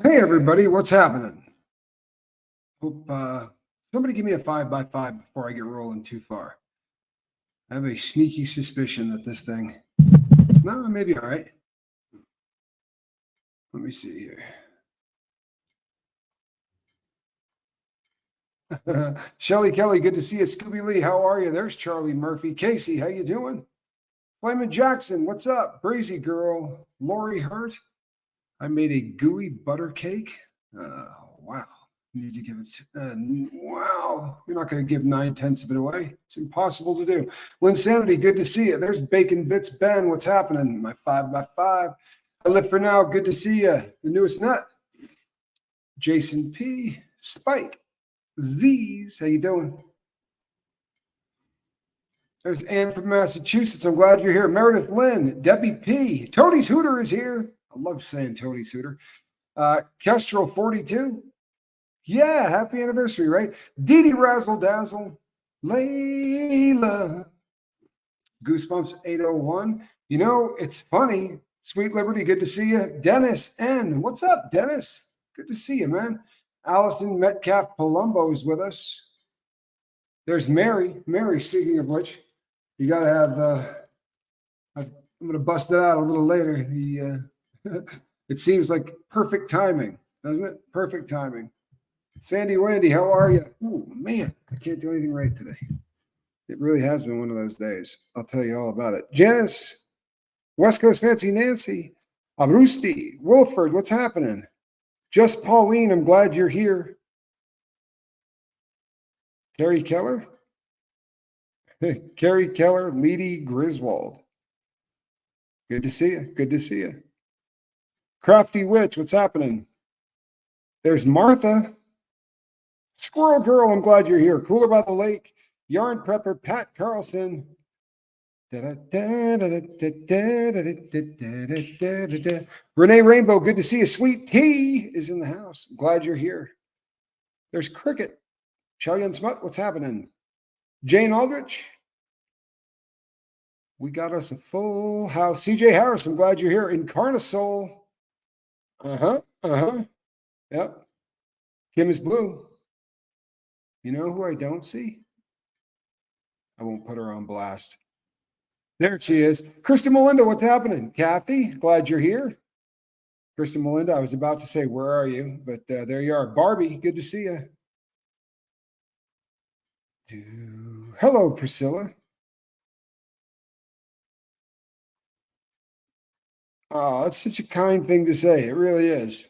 Hey everybody, what's happening? Hope somebody give me a 5x5 before I get rolling too far. I have a sneaky suspicion that this thing, no, maybe all right. Let me see here. Shelly Kelly, good to see you. Scooby Lee, how are you? There's Charlie Murphy. Casey, how you doing? Flamin' Jackson, what's up? Brazy Girl, Lori Hart. I made a gooey butter cake. Wow. You need to give it, wow. You're not going to give 9/10 of it away. It's impossible to do. Linsanity, good to see you. There's Bacon Bits Ben. What's happening? My 5x5. I live for now. Good to see you. The newest nut. Jason P. Spike. Z's. How you doing? There's Ann from Massachusetts. I'm glad you're here. Meredith Lynn. Debbie P. Tony's Hooter is here. I love saying Tony's Hooter. Kestrel 42. Yeah, happy anniversary, right? Dee Dee Razzle Dazzle. Layla. Goosebumps 801. You know, it's funny. Sweet Liberty, good to see you. Dennis N. What's up, Dennis? Good to see you, man. Allison Metcalf Palumbo is with us. There's Mary. Mary, speaking of which, you got to have, I'm going to bust it out a little later. It seems like perfect timing, doesn't it? Perfect timing. Sandy Wendy, how are you? Oh, man, I can't do anything right today. It really has been one of those days. I'll tell you all about it. Janice, West Coast Fancy Nancy, Abrusti, Wilford, what's happening? Just Pauline, I'm glad you're here. Carrie Keller? Carrie Keller, Leedy Griswold. Good to see you. Good to see you. Crafty Witch, what's happening? There's Martha. Squirrel Girl, I'm glad you're here. Cooler by the Lake. Yarn Prepper, Pat Carlson. Renee Rainbow, good to see you. Sweet Tea is in the house. I'm glad you're here. There's Cricket. Chow-Yun Smut, what's happening? Jane Aldrich. We got us a full house. CJ Harris, I'm glad you're here. Incarnasol. Yep. Kim is blue. You know who I don't see? I won't put her on blast. There she is. Kristen Melinda, what's happening? Kathy, glad you're here. Kristen Melinda, I was about to say, where are you? But there you are. Barbie, good to see you. Hello, Priscilla. Oh, that's such a kind thing to say. It really is.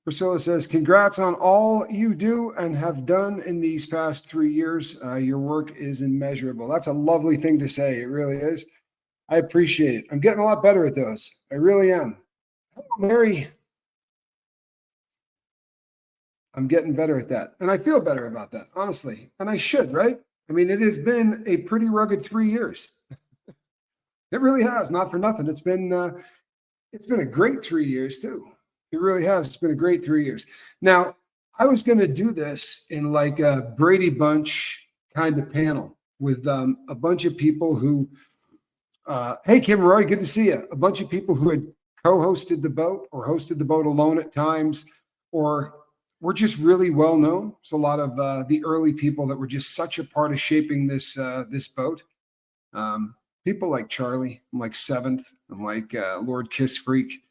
Priscilla says, congrats on all you do and have done in these past 3 years. Your work is immeasurable. That's a lovely thing to say. It really is. I appreciate it. I'm getting a lot better at those. I really am. Hello, Mary. I'm getting better at that. And I feel better about that, honestly. And I should, right? I mean, it has been a pretty rugged 3 years. It really has, not for nothing. It's been a great 3 years too. It really has. It's been a great 3 years. Now, I was going to do this in like a Brady Bunch kind of panel with a bunch of people who, hey, Kim Roy, good to see you. A bunch of people who had co-hosted the boat or hosted the boat alone at times, or were just really well known. So a lot of the early people that were just such a part of shaping this boat. People like Charlie, I'm like Seventh, I'm like Lord Kiss Freak.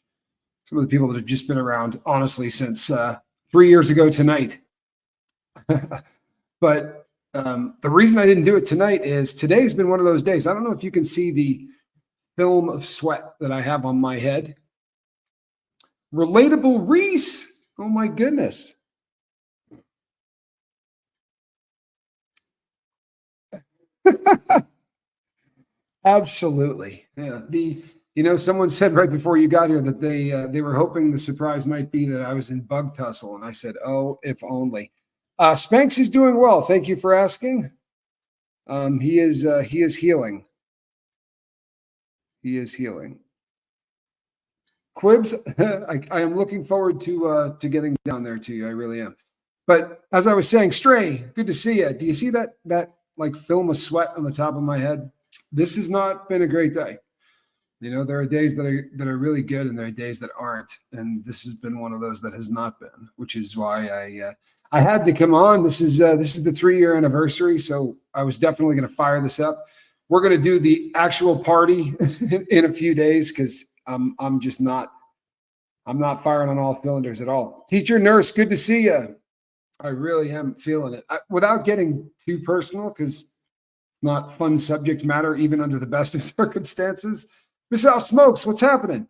Some of the people that have just been around, honestly, since 3 years ago tonight. But the reason I didn't do it tonight is today's been one of those days. I don't know if you can see the film of sweat that I have on my head. Relatable Reese. Oh, my goodness. Absolutely. Yeah. Someone said right before you got here that they were hoping the surprise might be that I was in bug tussle, and I said, "Oh, if only." Spanx is doing well. Thank you for asking. He is healing. He is healing. Quibs, I am looking forward to getting down there to you. I really am. But as I was saying, Stray, good to see you. Do you see that like film of sweat on the top of my head? This has not been a great day. You know, there are days that are really good, and there are days that aren't. And this has been one of those that has not been, which is why I had to come on. This is the 3-year anniversary, so I was definitely going to fire this up. We're going to do the actual party in a few days because I'm just not firing on all cylinders at all. Teacher, nurse, good to see you. I really am feeling it. Without getting too personal, because it's not fun subject matter, even under the best of circumstances. Miss Al Smokes, what's happening?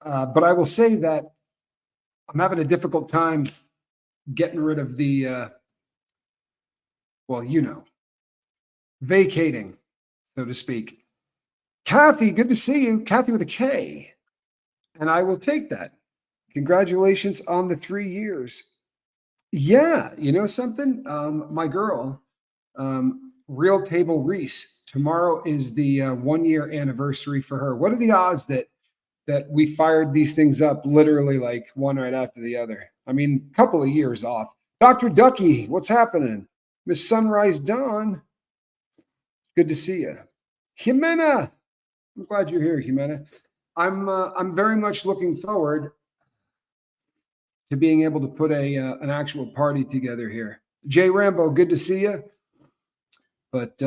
But I will say that I'm having a difficult time getting rid of the, vacating, so to speak. Kathy, good to see you. Kathy with a K. And I will take that. Congratulations on the 3 years. Yeah, you know something? My girl, Real Table Reese, tomorrow is the 1-year anniversary for her. What are the odds that we fired these things up literally like one right after the other? I mean, a couple of years off. Dr. Ducky, what's happening? Miss Sunrise Dawn, good to see you. Jimena, I'm glad you're here, Jimena. I'm very much looking forward to being able to put an actual party together here. Jay Rambo, good to see you. But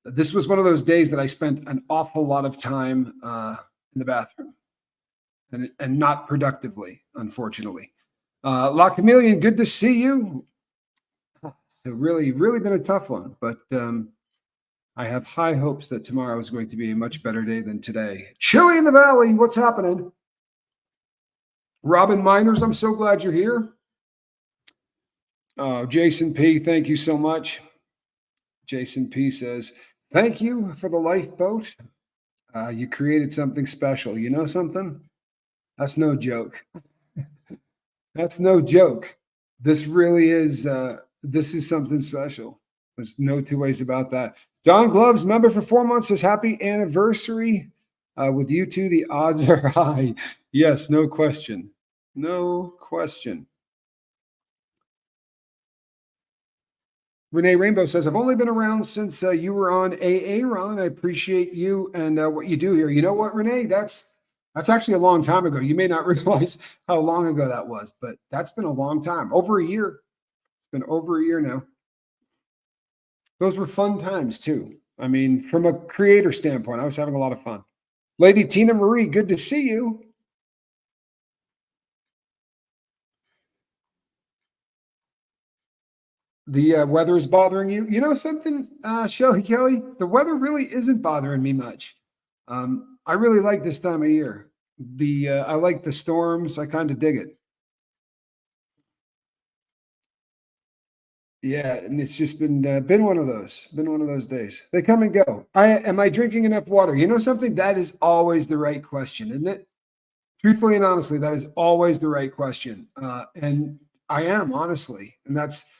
this was one of those days that I spent an awful lot of time in the bathroom and not productively, unfortunately. La Chameleon, good to see you. So really, really been a tough one, but I have high hopes that tomorrow is going to be a much better day than today. Chili in the Valley, what's happening? Robin Miners, I'm so glad you're here. Jason P, thank you so much. Jason P says, thank you for the lifeboat. You created something special. You know something? That's no joke. That's no joke. This really is, this is something special. There's no two ways about that. Don Gloves, member for 4 months, says happy anniversary. With you two, the odds are high. Yes, no question. No question. Renee Rainbow says, I've only been around since you were on AA, Ron. I appreciate you and what you do here. You know what, Renee? That's actually a long time ago. You may not realize how long ago that was, but that's been a long time. Over a year. It's been over a year now. Those were fun times too. I mean, from a creator standpoint, I was having a lot of fun. Lady Tina Marie, good to see you. The weather is bothering you. You know something, Shelly Kelly? The weather really isn't bothering me much. I really like this time of year. I like the storms. I kind of dig it. Yeah, and it's just been one of those days. They come and go. Am I drinking enough water? You know something? That is always the right question, isn't it? Truthfully and honestly, that is always the right question. And I am, honestly, and that's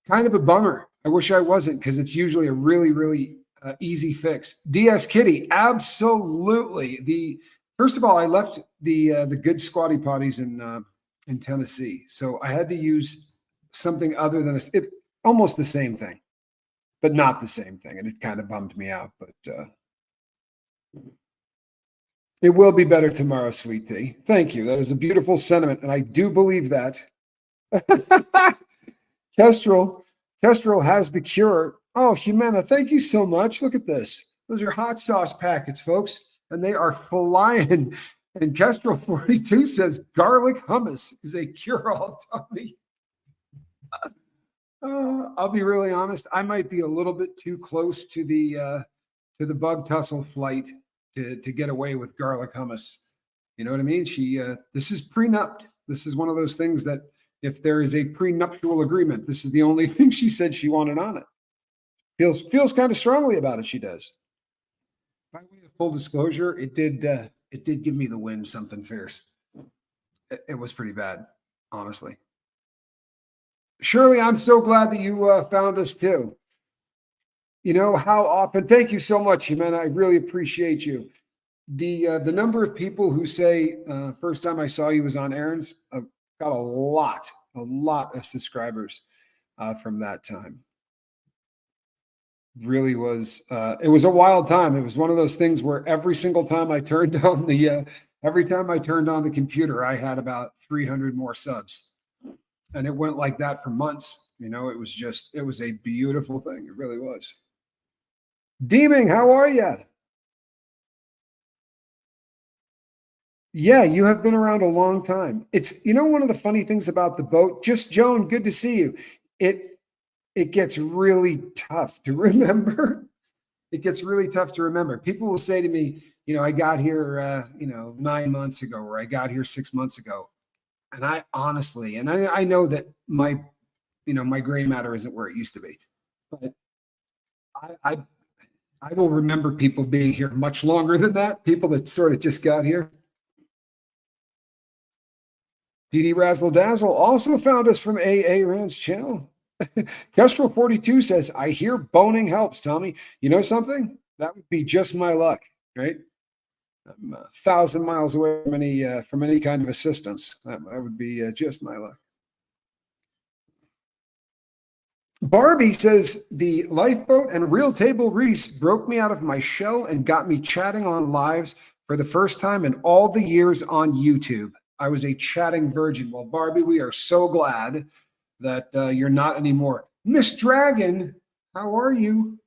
kind of a bummer. I wish I wasn't, because it's usually a really, really easy fix. DS Kitty, absolutely. First of all, I left the good squatty potties in Tennessee, so I had to use something other than almost the same thing, but not the same thing, and it kind of bummed me out. But it will be better tomorrow, sweet tea. Thank you. That is a beautiful sentiment, and I do believe that. Kestrel has the cure. Oh, Jimena, thank you so much. Look at this. Those are hot sauce packets, folks, and they are flying. And Kestrel 42 says garlic hummus is a cure-all tummy. I'll be really honest. I might be a little bit too close to the bug tussle flight to get away with garlic hummus. You know what I mean? This is prenupped. This is one of those things that if there is a prenuptial agreement, this is the only thing she said she wanted on it. Feels kind of strongly about it. She does. By way of full disclosure, it did give me the wind, something fierce. It was pretty bad, honestly. Shirley, I'm so glad that you found us too. You know how often? Thank you so much, man. I really appreciate you. The number of people who say first time I saw you was on Aaron's, I've got a lot of subscribers from that time. Really was. It was a wild time. It was one of those things where every single time I turned on the computer, I had about 300 more subs, and it went like that for months. It was a beautiful thing. It really was. Deeming, how are you? Yeah, you have been around a long time. It's one of the funny things about the boat. Just Joan, good to see you. It it gets really tough to remember. It gets really tough to remember. People will say to me, I got here, 9 months ago, or I got here 6 months ago, and I honestly, and I know that my gray matter isn't where it used to be, but I, I I will remember people being here much longer than that. People that sort of just got here. DD Razzle Dazzle also found us from AA Rand's channel. Kestrel 42 says, I hear boning helps, Tommy. You know something? That would be just my luck, right? I'm 1,000 miles away from any kind of assistance. That would be just my luck. Barbie says, the lifeboat and real table Reese broke me out of my shell and got me chatting on lives for the first time in all the years on YouTube. I was a chatting virgin. Well, Barbie, we are so glad that you're not anymore. Miss Dragon, how are you?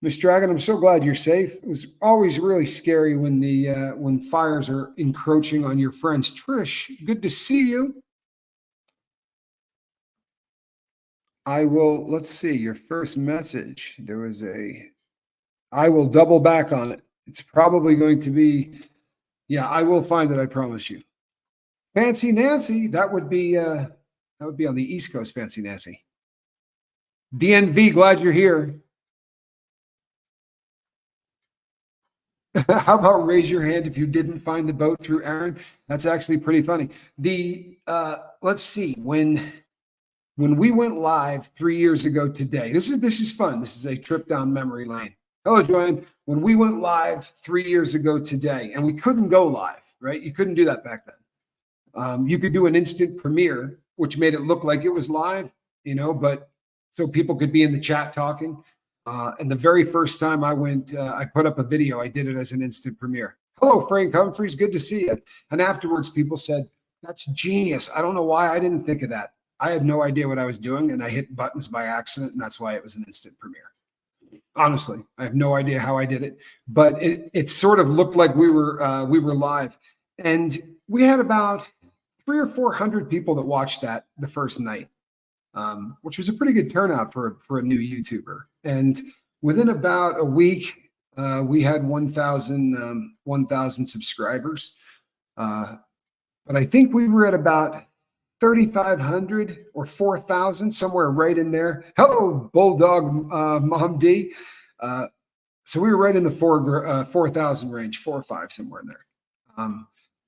Miss Dragon, I'm so glad you're safe. It was always really scary when fires are encroaching on your friends. Trish, good to see you. Let's see, your first message. I will double back on it. It's probably going to be, yeah, I will find it, I promise you. Fancy Nancy, that would be on the East Coast, Fancy Nancy. DNV, glad you're here. How about raise your hand if you didn't find the boat through Aaron? That's actually pretty funny. Let's see, when we went live 3 years ago today, this is fun. This is a trip down memory lane. Hello, Joanne. When we went live 3 years ago today, and we couldn't go live, right? You couldn't do that back then. You could do an instant premiere, which made it look like it was live, but so people could be in the chat talking. And the very first time I went, I put up a video. I did it as an instant premiere. Hello, Frank Humphreys. Good to see you. And afterwards, people said, that's genius. I don't know why I didn't think of that. I had no idea what I was doing, and I hit buttons by accident, and that's why it was an instant premiere. Honestly, I have no idea how I did it, but it sort of looked like we were live, and we had about 300 or 400 people that watched that the first night, which was a pretty good turnout for a new YouTuber. And within about a week, we had 1,000 subscribers, but I think we were at about 3,500 or 4,000, somewhere right in there. Hello, Bulldog Mom D. So we were right in the 4,000 range, 4 or 5, somewhere in there,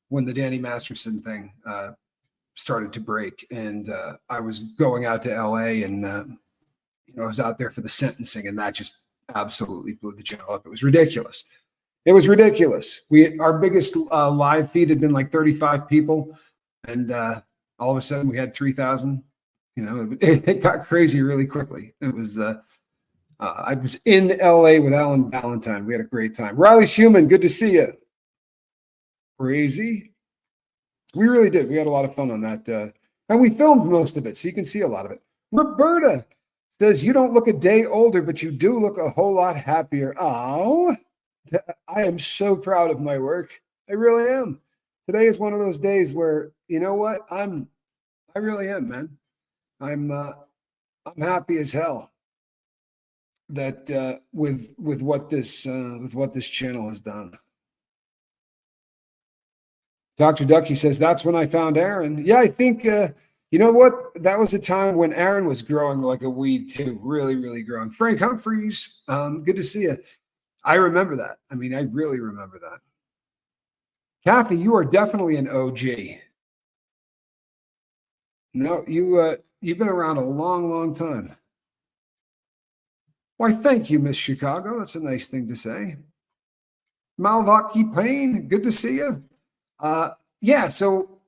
when the Danny Masterson thing started to break. And I was going out to LA, and I was out there for the sentencing, and that just absolutely blew the channel up. It was ridiculous. It was ridiculous. Our biggest live feed had been like 35 people, and all of a sudden we had 3,000. It got crazy really quickly. It was I was in LA with Alan Valentine. We had a great time. Riley's Human, good to see you. Crazy. We really did. We had a lot of fun on that. And we filmed most of it, so you can see a lot of it. Roberta says, you don't look a day older, but you do look a whole lot happier. Oh, I am so proud of my work. I really am. Today is one of those days where, you know what? I really am, man. I'm happy as hell that with what this channel has done. Dr. Ducky says, that's when I found Aaron. Yeah, I think you know what? That was a time when Aaron was growing like a weed too, really, really growing. Frank Humphreys, good to see you. I remember that. I mean, I really remember that. Kathy, you are definitely an OG. No, you've been around a long, long time. Why, thank you, Miss Chicago. That's a nice thing to say. Malvaki Payne, good to see you. Yeah, so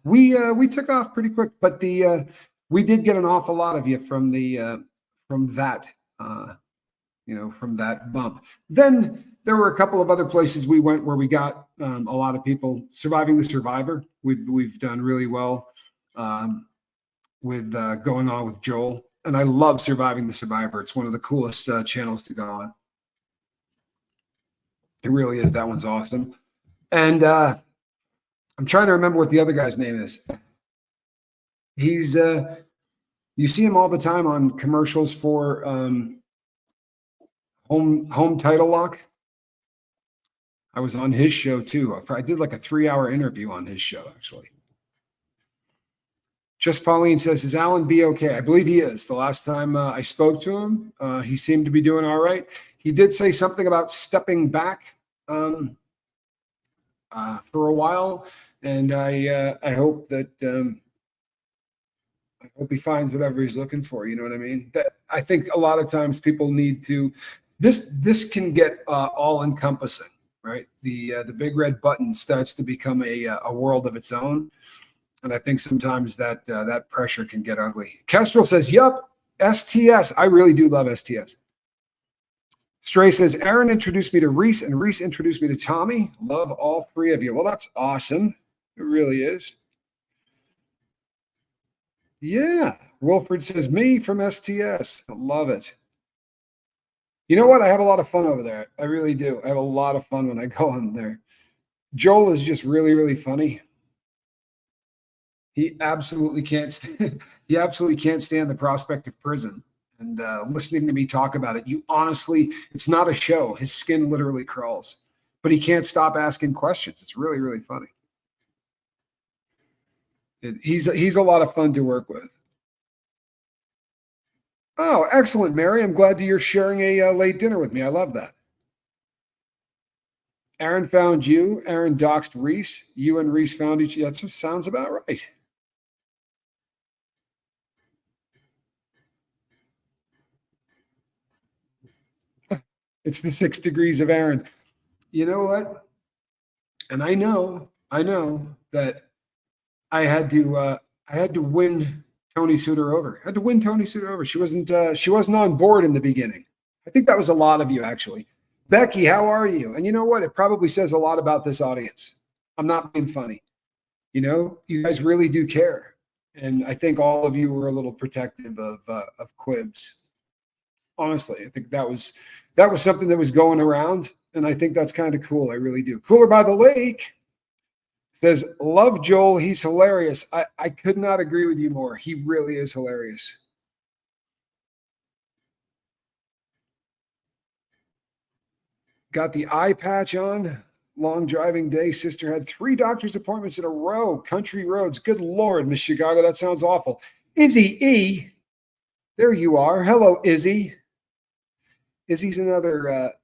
we took off pretty quick, but we did get an awful lot of you from that from that bump. Then there were a couple of other places we went where we got a lot of people. Surviving the Survivor, we've done really well with going on with Joel, and I love Surviving the Survivor. It's one of the coolest channels to go on. It really is. That one's awesome. And I'm trying to remember what the other guy's name is. He's you see him all the time on commercials for home title lock. I was on his show too. I did like a 3-hour interview on his show, actually. Just Pauline says, is Alan B okay? I believe he is. The last time I spoke to him, he seemed to be doing all right. He did say something about stepping back for a while, and I hope that I hope he finds whatever he's looking for. You know what I mean? That I think a lot of times people need to. This can get all encompassing, right? The big red button starts to become a world of its own. And I think sometimes that that pressure can get ugly. Kestrel says, yup, STS. I really do love STS. Stray says, Aaron introduced me to Reese, and Reese introduced me to Tommy. Love all three of you. Well, that's awesome. It really is. Yeah. Wilfred says, me from STS. I love it. You know what? I have a lot of fun over there. I really do. I have a lot of fun when I go on there. Joel is just really, really funny. He absolutely can't stand the prospect of prison. And listening to me talk about it, it's not a show. His skin literally crawls, but he can't stop asking questions. It's really, really funny. He's a lot of fun to work with. Oh, excellent, Mary. I'm glad that you're sharing a late dinner with me. I love that. Aaron found you. Aaron doxed Reese. You and Reese found each other. That sounds about right. It's the 6 degrees of Aaron. You know what? And I know that I had to win Tony Suter over. I had to win Tony Suter over. She wasn't on board in the beginning. I think that was a lot of you, actually. Becky, how are you? And you know what? It probably says a lot about this audience. I'm not being funny. You guys really do care. And I think all of you were a little protective of Quibs. Honestly, I think that was something that was going around, and I think that's kind of cool. I really do. Cooler by the Lake says, love Joel. He's hilarious. I could not agree with you more. He really is hilarious. Got the eye patch on. Long driving day. Sister had 3 doctor's appointments in a row. Country roads. Good Lord, Miss Chicago. That sounds awful. Izzy E. There you are. Hello, Izzy. Izzy's another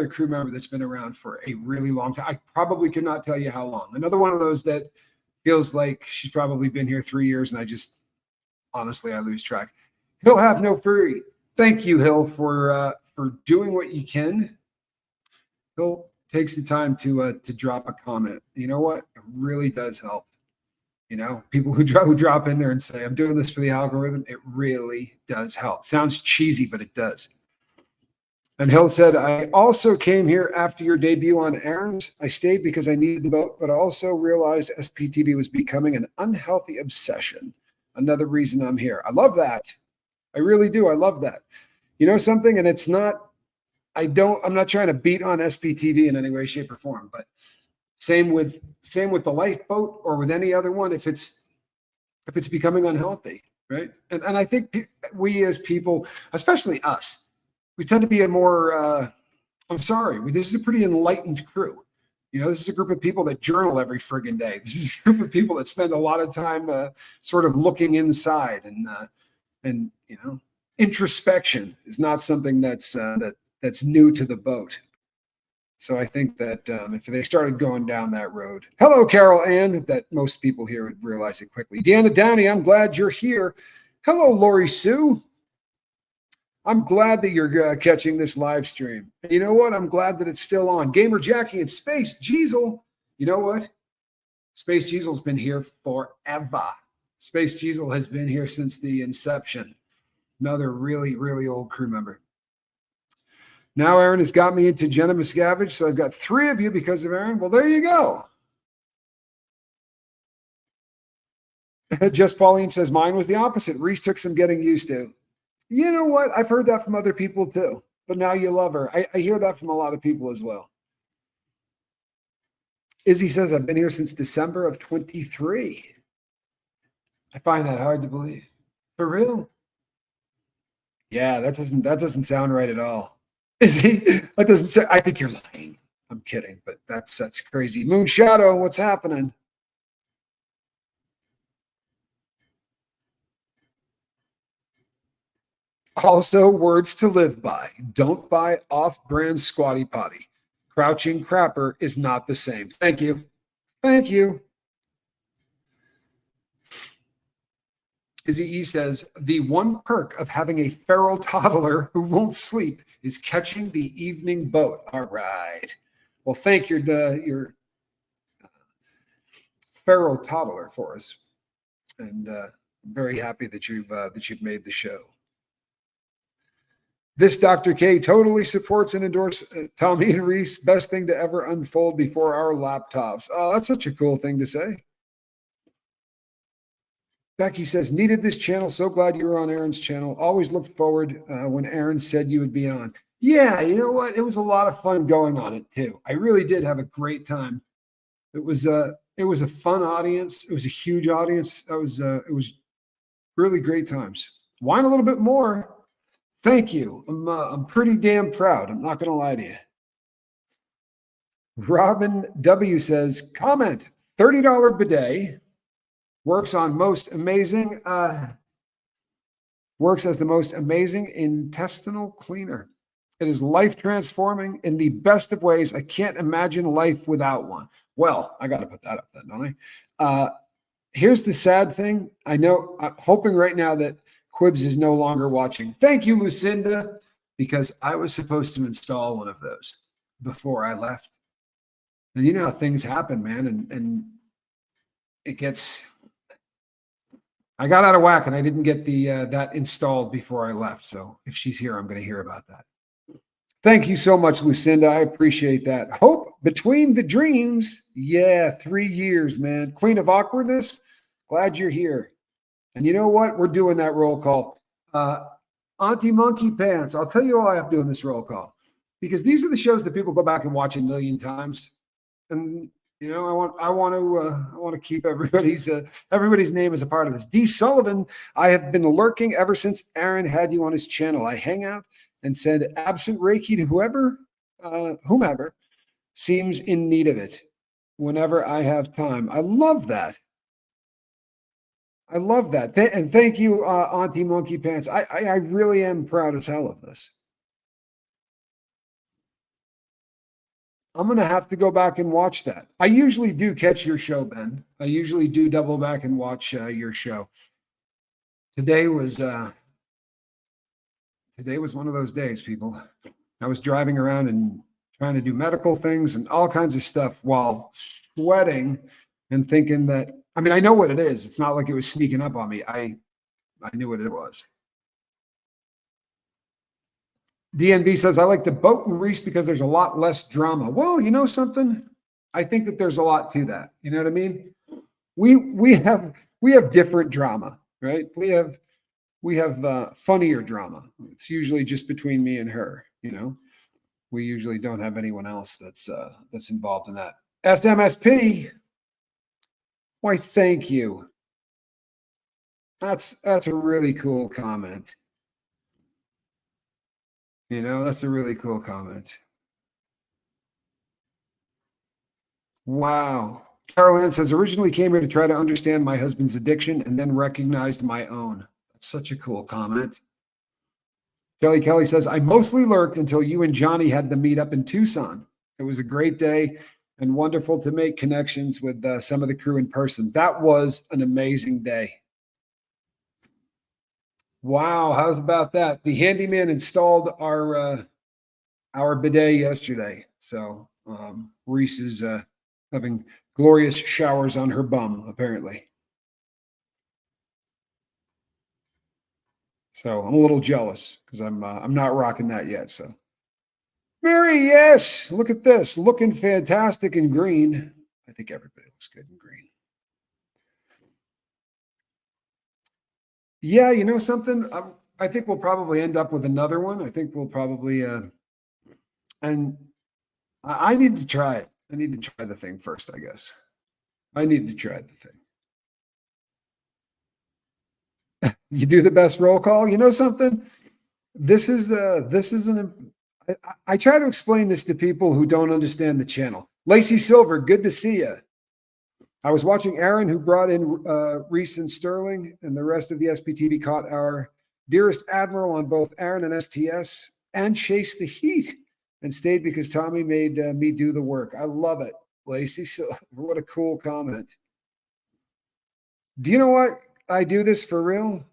crew member that's been around for a really long time. I probably could not tell you how long. Another one of those that feels like she's probably been here 3 years, and I lose track. He'll have no fury. Thank you, Hill, for doing what you can. Hill takes the time to drop a comment. You know what? It really does help. People who drop in there and say, I'm doing this for the algorithm, it really does help. Sounds cheesy, but it does. And Hill said, I also came here after your debut on Aaron's. I stayed because I needed the boat, but I also realized SPTV was becoming an unhealthy obsession. Another reason I'm here. I love that. I really do. I love that. You know something? And it's not, I'm not trying to beat on SPTV in any way, shape, or form, but same with the lifeboat or with any other one, if it's becoming unhealthy, right? And I think we as people, especially us, we tend to be a more, this is a pretty enlightened crew. This is a group of people that journal every friggin' day. This is a group of people that spend a lot of time sort of looking inside and introspection is not something that's new to the boat. So I think that if they started going down that road, hello, Carol Ann, that most people here would realize it quickly. Deanna Downey, I'm glad you're here. Hello, Lori Sue. I'm glad that you're catching this live stream. And you know what? I'm glad that it's still on. Gamer Jackie and Space Jeezel. You know what? Space Jeezel's been here forever. Space Jeezel has been here since the inception. Another really, really old crew member. Now Aaron has got me into Jenna Miscavige, so I've got 3 of you because of Aaron. Well, there you go. Just Pauline says, mine was the opposite. Reese took some getting used to. You know what? I've heard that from other people too. But now you love her. I hear that from a lot of people as well. Izzy says, I've been here since December of 23. I find that hard to believe. For real? Yeah, that doesn't sound right at all. Izzy, that doesn't say. I think you're lying. I'm kidding, but that's crazy. Moon Shadow, what's happening? Also, words to live by. Don't buy off-brand squatty potty. Crouching crapper is not the same. Thank you. Thank you. Izzy E says, the one perk of having a feral toddler who won't sleep is catching the evening boat. All right. Well, thank your feral toddler for us. And I'm very happy that you've made the show. This Dr. K totally supports and endorses Tommy and Reese. Best thing to ever unfold before our laptops. Oh, that's such a cool thing to say. Becky says, needed this channel. So glad you were on Aaron's channel. Always looked forward when Aaron said you would be on. Yeah, you know what? It was a lot of fun going on it too. I really did have a great time. It was a fun audience. It was a huge audience. It was really great times. Whine a little bit more. Thank you. I'm pretty damn proud. I'm not going to lie to you. Robin W says, comment, $30 bidet works as the most amazing intestinal cleaner. It is life transforming in the best of ways. I can't imagine life without one. Well, I got to put that up then, don't I? Here's the sad thing. I'm hoping right now that Quibs is no longer watching. Thank you, Lucinda, because I was supposed to install one of those before I left. And you know how things happen, man. And I got out of whack and I didn't get that installed before I left. So if she's here, I'm going to hear about that. Thank you so much, Lucinda. I appreciate that. Hope between the dreams. Yeah, 3 years, man. Queen of awkwardness. Glad you're here. And you know what? We're doing that roll call. Auntie Monkey Pants. I'll tell you why I'm doing this roll call. Because these are the shows that people go back and watch a million times. And you know, I want to keep everybody's name as a part of this. D. Sullivan, I have been lurking ever since Aaron had you on his channel. I hang out and send absent Reiki to whomever seems in need of it whenever I have time. I love that. I love that. And thank you, Auntie Monkey Pants. I really am proud as hell of this. I'm going to have to go back and watch that. I usually do catch your show, Ben. I usually do double back and watch your show. Today was one of those days, people. I was driving around and trying to do medical things and all kinds of stuff while sweating and thinking that, I mean, I know what it is. It's not like it was sneaking up on me. I knew what it was. DNV says, I like the boat and Reese because there's a lot less drama. Well, you know something? I think that there's a lot to that. You know what I mean? We have different drama, right? We have funnier drama. It's usually just between me and her, you know? We usually don't have anyone else that's involved in that. SMSP, why, thank you. That's a really cool comment. You know, that's a really cool comment. Wow. Carol Ann says, originally came here to try to understand my husband's addiction and then recognized my own. That's such a cool comment. Kelly says, I mostly lurked until you and Johnny had the meet up in Tucson. It was a great day and wonderful to make connections with some of the crew in person. That was an amazing day. Wow, how's about that? The handyman installed our bidet yesterday. So Reese is having glorious showers on her bum, apparently. So I'm a little jealous because I'm not rocking that yet. So Mary, yes. Look at this. Looking fantastic in green. I think everybody looks good in green. Yeah, you know something? I think we'll probably end up with another one. I think we'll probably, and I need to try it. I need to try the thing first, I guess. I need to try the thing. You do the best roll call. You know something? This is I try to explain this to people who don't understand the channel. Lacey Silver, good to see you. I was watching Aaron, who brought in Reese and Sterling, and the rest of the SPTV caught our dearest admiral on both Aaron and STS and chased the heat and stayed because Tommy made me do the work. I love it, Lacey. So, what a cool comment. Do you know what? I do this for real.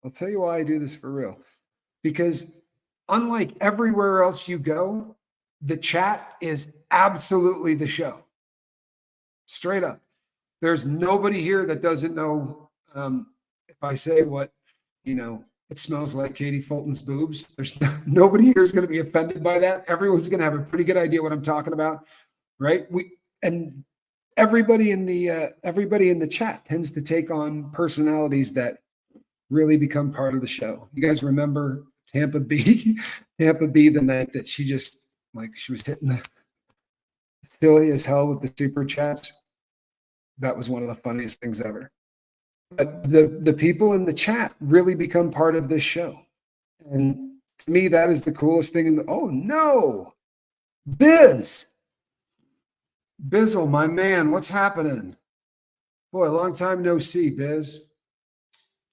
I'll tell you why I do this for real. Because unlike everywhere else you go, the chat is absolutely the show. Straight up. There's nobody here that doesn't know if I say what, it smells like Katie Fulton's boobs. There's nobody here is going to be offended by that. Everyone's going to have a pretty good idea what I'm talking about, right? And everybody in the chat tends to take on personalities that really become part of the show. You guys remember Tampa B, the night that she just she was hitting the silly as hell with the super chats. That was one of the funniest things ever. But the people in the chat really become part of this show. And to me, that is the coolest thing. Oh no, Bizzle, my man, what's happening? Boy, long time no see, Biz.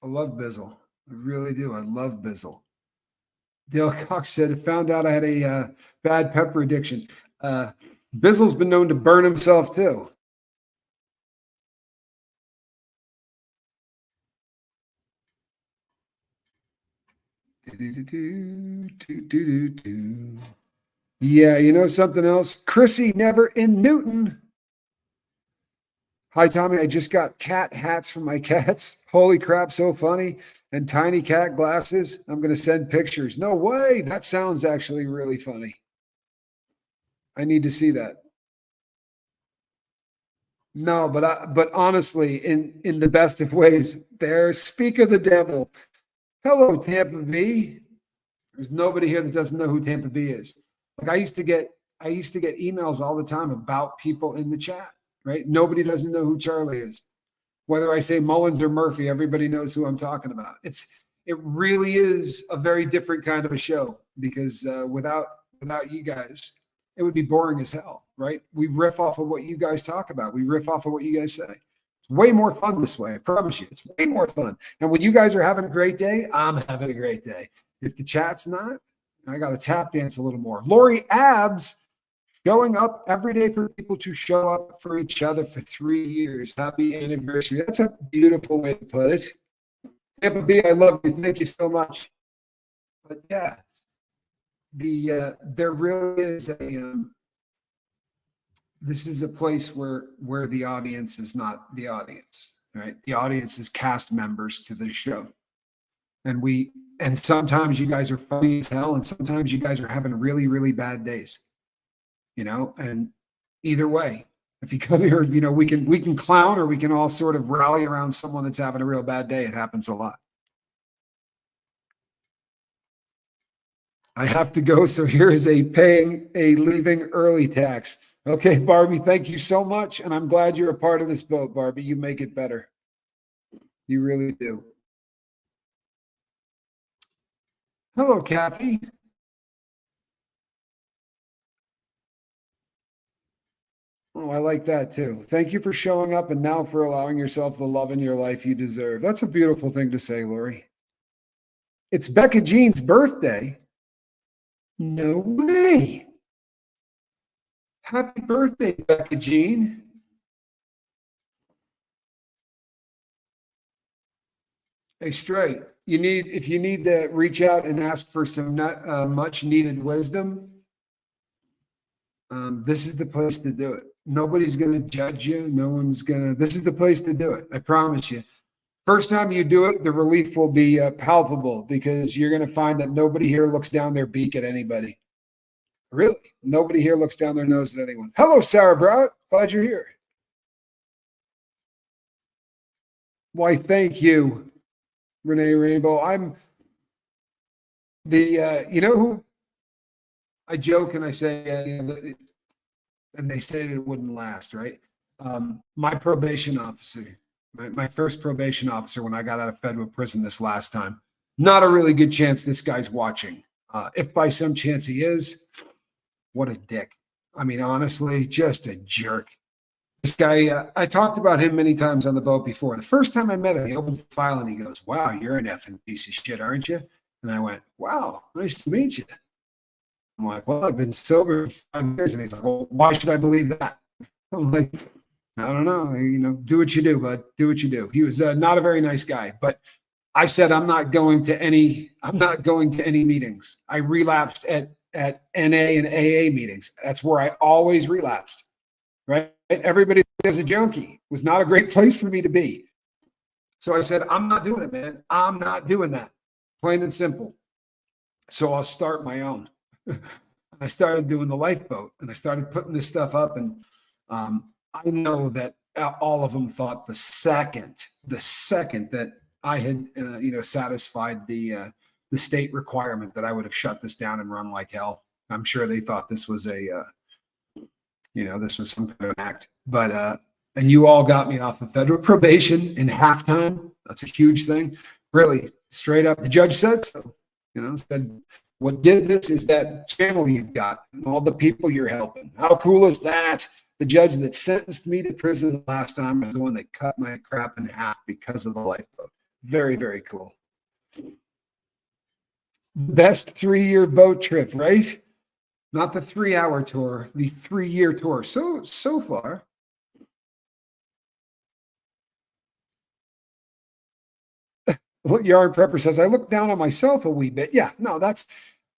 I love Bizzle. I really do. I love Bizzle. Dale Cox said, I found out I had a bad pepper addiction. Bizzle's been known to burn himself too. Yeah, you know something else? Chrissy Never in Newton. Hi, Tommy. I just got cat hats for my cats. Holy crap, so funny. And tiny cat glasses. I'm going to send pictures. No way. That sounds actually really funny. I need to see that. No, but honestly, in the best of ways, there. Speak of the devil. Hello, Tampa B. There's nobody here that doesn't know who Tampa B is. Like I used to get emails all the time about people in the chat, right? Nobody doesn't know who Charlie is. Whether I say Mullins or Murphy, everybody knows who I'm talking about. It really is a very different kind of a show because without you guys, it would be boring as hell, right? We riff off of what you guys talk about. We riff off of what you guys say. It's way more fun this way. I promise you, it's way more fun. And when you guys are having a great day, I'm having a great day. If the chat's not, I got to tap dance a little more. Lori Abs, showing up every day for people to show up for each other for 3 years. Happy anniversary. That's a beautiful way to put it. Tampa B, I love you. Thank you so much. But yeah, there really is this is a place where the audience is not the audience, right? The audience is cast members to the show. And sometimes you guys are funny as hell, and sometimes you guys are having really, really bad days. And either way, if you come here, we can clown or we can all sort of rally around someone that's having a real bad day. It happens a lot. I have to go, so here is paying a leaving early tax. Okay, Barbie, thank you so much, and I'm glad you're a part of this boat, Barbie. You make it better. You really do. Hello, Kathy. Oh, I like that too. Thank you for showing up and now for allowing yourself the love in your life you deserve. That's a beautiful thing to say, Lori. It's Becca Jean's birthday. No way. Happy birthday, Becca Jean. Hey, straight. If you need to reach out and ask for some much needed wisdom, this is the place to do it. Nobody's going to judge you. This is the place to do it. I promise you. First time you do it, the relief will be palpable because you're going to find that nobody here looks down their beak at anybody. Really, nobody here looks down their nose at anyone. Hello, Sarah Brown. Glad you're here. Why, thank you, Renee Rainbow. I'm the, you know who I joke and I say, and they said it wouldn't last, right? My probation officer, my first probation officer when I got out of federal prison this last time, not a really good chance this guy's watching. If by some chance he is, what a dick. I mean, honestly, just a jerk. This guy, I talked about him many times on the boat before. The first time I met him, he opens the file and he goes, "Wow, you're an effing piece of shit, aren't you?" And I went, "Wow, nice to meet you." I'm like, "Well, I've been sober for 5 years." And he's like, "Well, why should I believe that?" I'm like, "I don't know. Do what you do, bud. Do what you do." He was not a very nice guy, but I said, I'm not going to any meetings. I relapsed at NA and AA meetings. That's where I always relapsed, right? Everybody was a junkie. It was not a great place for me to be. So I said, I'm not doing it, man. I'm not doing that. Plain and simple. So I'll start my own. I started doing the lifeboat and I started putting this stuff up. And I know that all of them thought the second that I had, satisfied the state requirement that I would have shut this down and run like hell. I'm sure they thought this was this was some kind of an act. But and you all got me off of federal probation in halftime. That's a huge thing. Really, straight up. The judge said so. Said what did this is that channel you've got and all the people you're helping. How cool is that? The judge that sentenced me to prison the last time was the one that cut my crap in half because of the lifeboat. Very, very cool. Best 3-year boat trip, right? Not the 3-hour tour, the 3-year tour. So far. Look, Yard Prepper says, I look down on myself a wee bit. Yeah, no, that's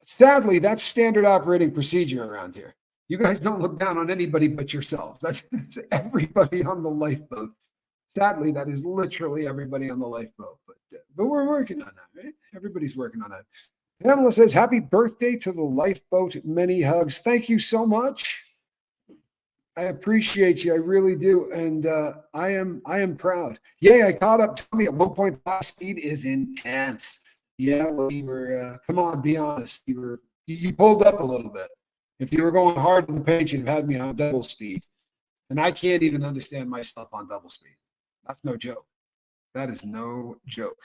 standard operating procedure around here. You guys don't look down on anybody but yourselves. That's everybody on the lifeboat. Sadly, that is literally everybody on the lifeboat. But we're working on that, right? Everybody's working on that. Pamela says, happy birthday to the lifeboat. Many hugs. Thank you so much. I appreciate you. I really do. And I am proud. Yay, I caught up. Tommy at 1.5 speed is intense. Yeah, well, you were, come on, be honest. You pulled up a little bit. If you were going hard on the page, you'd have had me on double speed. And I can't even understand myself on double speed. That's no joke. That is no joke.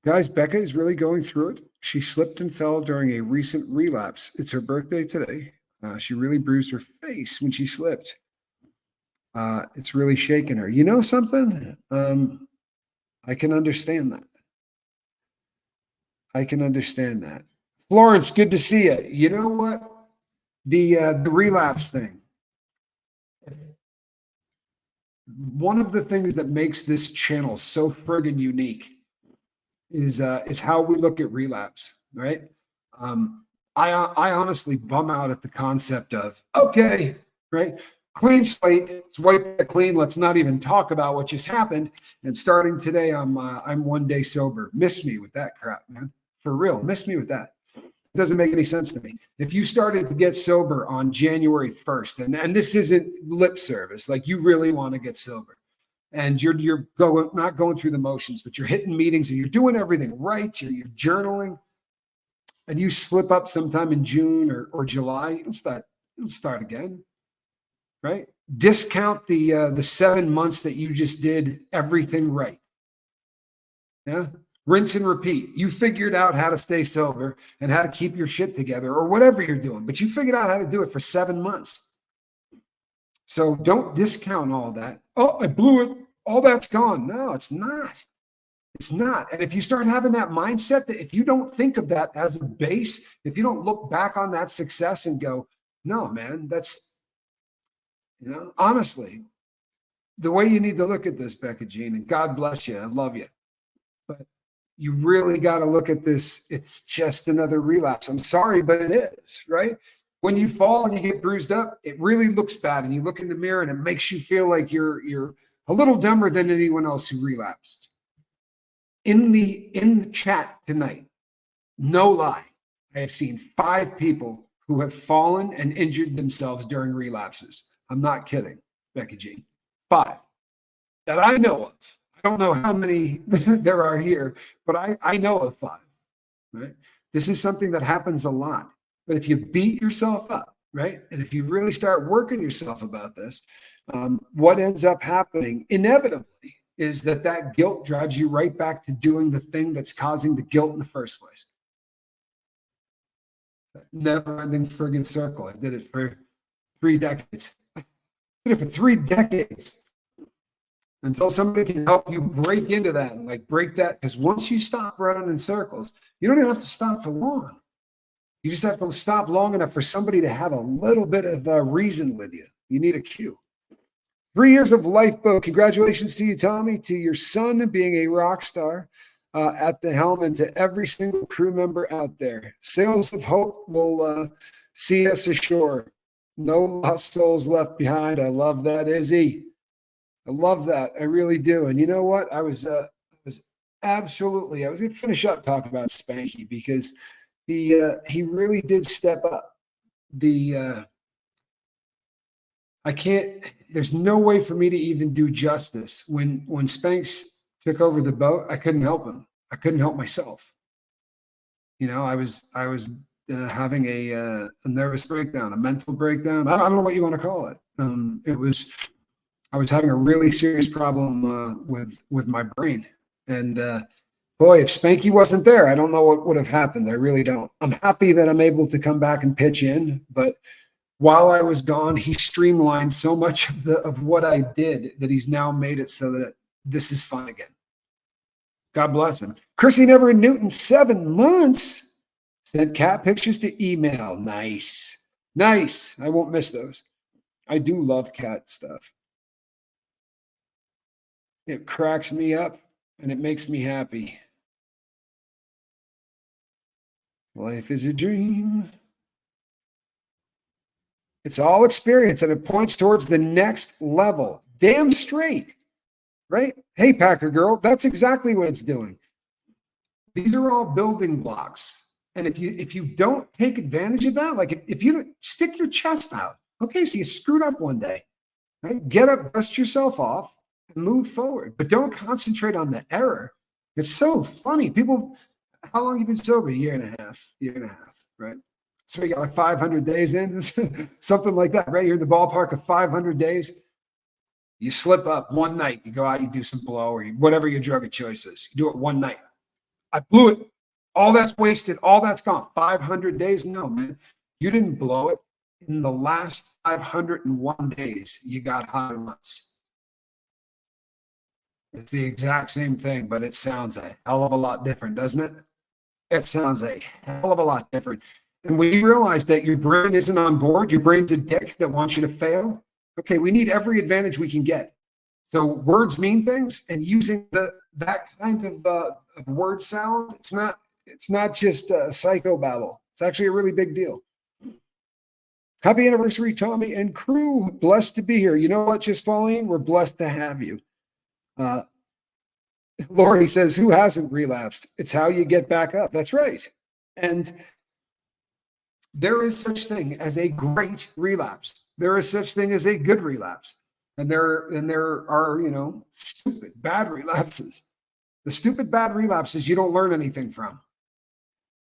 Guys, Becca is really going through it. She slipped and fell during a recent relapse. It's her birthday today. She really bruised her face when she slipped. It's really shaken her. You know something? I can understand that. I can understand that. Florence, good to see you. You know what? The relapse thing. One of the things that makes this channel so friggin' unique is how we look at relapse, right? I honestly bum out at the concept of, okay, right? Clean slate, let's wipe it clean. Let's not even talk about what just happened. And starting today, I'm 1 day sober. Miss me with that crap, man. For real, miss me with that. It doesn't make any sense to me. If you started to get sober on January 1st, and this isn't lip service, like you really want to get sober, and you're not going through the motions, but you're hitting meetings and you're doing everything right, you're journaling, and you slip up sometime in June or July, it'll start again, right? Discount the 7 months that you just did everything right. Yeah. Rinse and repeat. You figured out how to stay sober and how to keep your shit together or whatever you're doing, but you figured out how to do it for 7 months. So don't discount all that. Oh, I blew it. All that's gone. No, it's not. It's not. And if you start having that mindset, that if you don't think of that as a base, if you don't look back on that success and go, no, man, that's, honestly, the way you need to look at this, Becca Jean, and God bless you. I love you. But you really got to look at this. It's just another relapse. I'm sorry, but it is, right? When you fall and you get bruised up, it really looks bad. And you look in the mirror and it makes you feel like you're a little dumber than anyone else who relapsed. In the chat tonight, no lie, I have seen 5 people who have fallen and injured themselves during relapses. I'm not kidding, Becky G. 5 that I know of. I don't know how many there are here, but I know of 5. Right? This is something that happens a lot. But if you beat yourself up, right, and if you really start working yourself about this, what ends up happening inevitably is that guilt drives you right back to doing the thing that's causing the guilt in the first place. Never-ending friggin' circle. I did it for 3 decades. I did it for 3 decades. Until somebody can help you break into that and like break that. Because once you stop running in circles, you don't even have to stop for long. You just have to stop long enough for somebody to have a little bit of reason with you. You need a cue. 3 years of lifeboat. Congratulations to you, Tommy, to your son being a rock star at the helm, and to every single crew member out there. Sails of Hope will see us ashore. No lost souls left behind. I love that, Izzy. I love that. I really do. And you know what? I was absolutely, I was going to finish up talking about Spanky because he really did step up. I can't, there's no way for me to even do justice. When Spanks took over the boat, I couldn't help him. I couldn't help myself. You know, I was having a nervous breakdown, a mental breakdown. I don't know what you want to call it. I was having a really serious problem with my brain. And boy, if Spanky wasn't there, I don't know what would have happened. I really don't. I'm happy that I'm able to come back and pitch in. But while I was gone, he streamlined so much of what I did that he's now made it so that this is fun again. God bless him. Chrissy Never in Newton, 7 months. Sent cat pictures to email. Nice. Nice. I won't miss those. I do love cat stuff. It cracks me up and it makes me happy. Life is a dream. It's all experience and it points towards the next level. Damn straight, right? Hey, Packer girl, that's exactly what it's doing. These are all building blocks. And if you don't take advantage of that, like if you stick your chest out, okay, so you screwed up one day, right? Get up, dust yourself off, and move forward. But don't concentrate on the error. It's so funny. People, how long have you been sober? Year and a half, right? So you got like 500 days in, something like that, right? You're in the ballpark of 500 days. You slip up one night, you go out, you do some blow or whatever your drug of choice is. You do it one night. I blew it. All that's wasted. All that's gone. 500 days? No, man. You didn't blow it. In the last 501 days, you got high once. It's the exact same thing, but it sounds a hell of a lot different, doesn't it? It sounds a hell of a lot different. And when you realize that your brain isn't on board, your brain's a dick that wants you to fail, okay, we need every advantage we can get. So words mean things, and using that kind of word salad, it's not just psychobabble. It's actually a really big deal. Happy anniversary, Tommy and crew. Blessed to be here. You know what, just Pauline? We're blessed to have you. Lori says, who hasn't relapsed? It's how you get back up. That's right. And there is such thing as a great relapse. There is such thing as a good relapse. And there are, stupid, bad relapses. The stupid, bad relapses you don't learn anything from.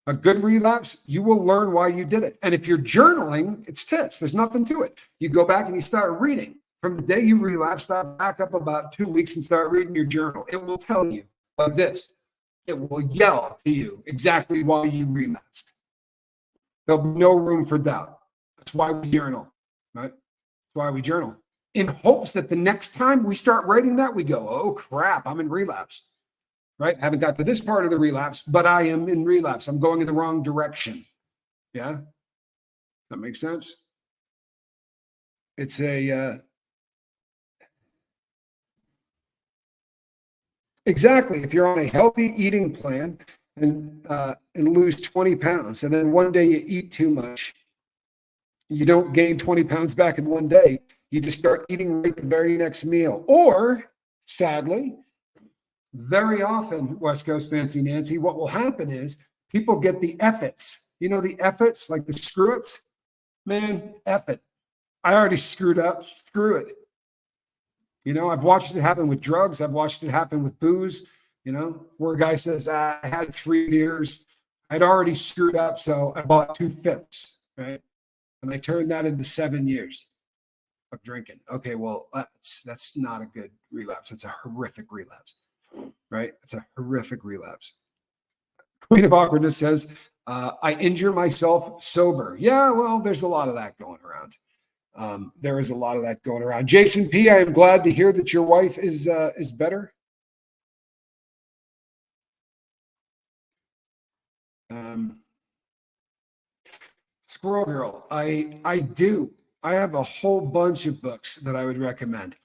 A good relapse, you will learn why you did it. And if you're journaling, it's tits. There's nothing to it. You go back and you start reading. From the day you relapse, start back up about 2 weeks and start reading your journal. It will tell you like this. It will yell to you exactly why you relapsed. There'll be no room for doubt. That's why we journal, right? That's why we journal. In hopes that the next time we start writing that, we go, oh crap, I'm in relapse, right? I haven't got to this part of the relapse, but I am in relapse. I'm going in the wrong direction. Yeah? That makes sense? It's exactly. If you're on a healthy eating plan and lose 20 pounds, and then one day you eat too much, You don't gain 20 pounds back in one day. You just start eating right the very next meal. Or, sadly, very often, West Coast Fancy Nancy, what will happen is people get the effets. You know, the effets, like the screw it's? Man, F it. I already screwed up. Screw it. You know, I've watched it happen with drugs. I've watched it happen with booze, you know, where a guy says, I had 3 beers. I'd already screwed up, so I bought 2 fifths, right? And I turned that into 7 years of drinking. Okay, well, that's not a good relapse. It's a horrific relapse, right? It's a horrific relapse. Queen of Awkwardness says, I injure myself sober. Yeah, well, there's a lot of that going around. There is a lot of that going around. Jason P., I am glad to hear that your wife is better. Squirrel Girl, I do. I have a whole bunch of books that I would recommend.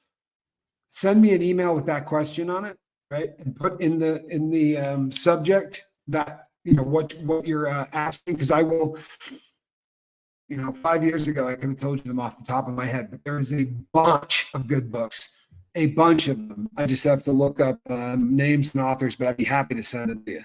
Send me an email with that question on it, right? And put in the subject that, you know, what you're asking, because I will. You know, 5 years ago, I could have told you them off the top of my head, but there is a bunch of good books, a bunch of them. I just have to look up names and authors, but I'd be happy to send it to you.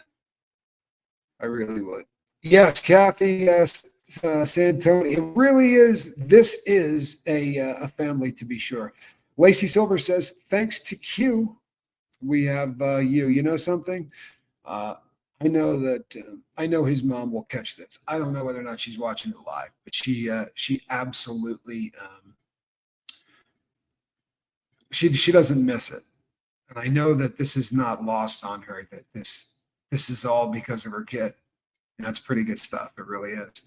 I really would. Yes, Kathy Santoni. It really is. This is a family, to be sure. Lacey Silver says, thanks to Q, we have you. You know something? I know that I know his mom will catch this. I don't know whether or not she's watching it live, but she absolutely she doesn't miss it, and I know that this is not lost on her. That this is all because of her kid, and that's pretty good stuff. It really is,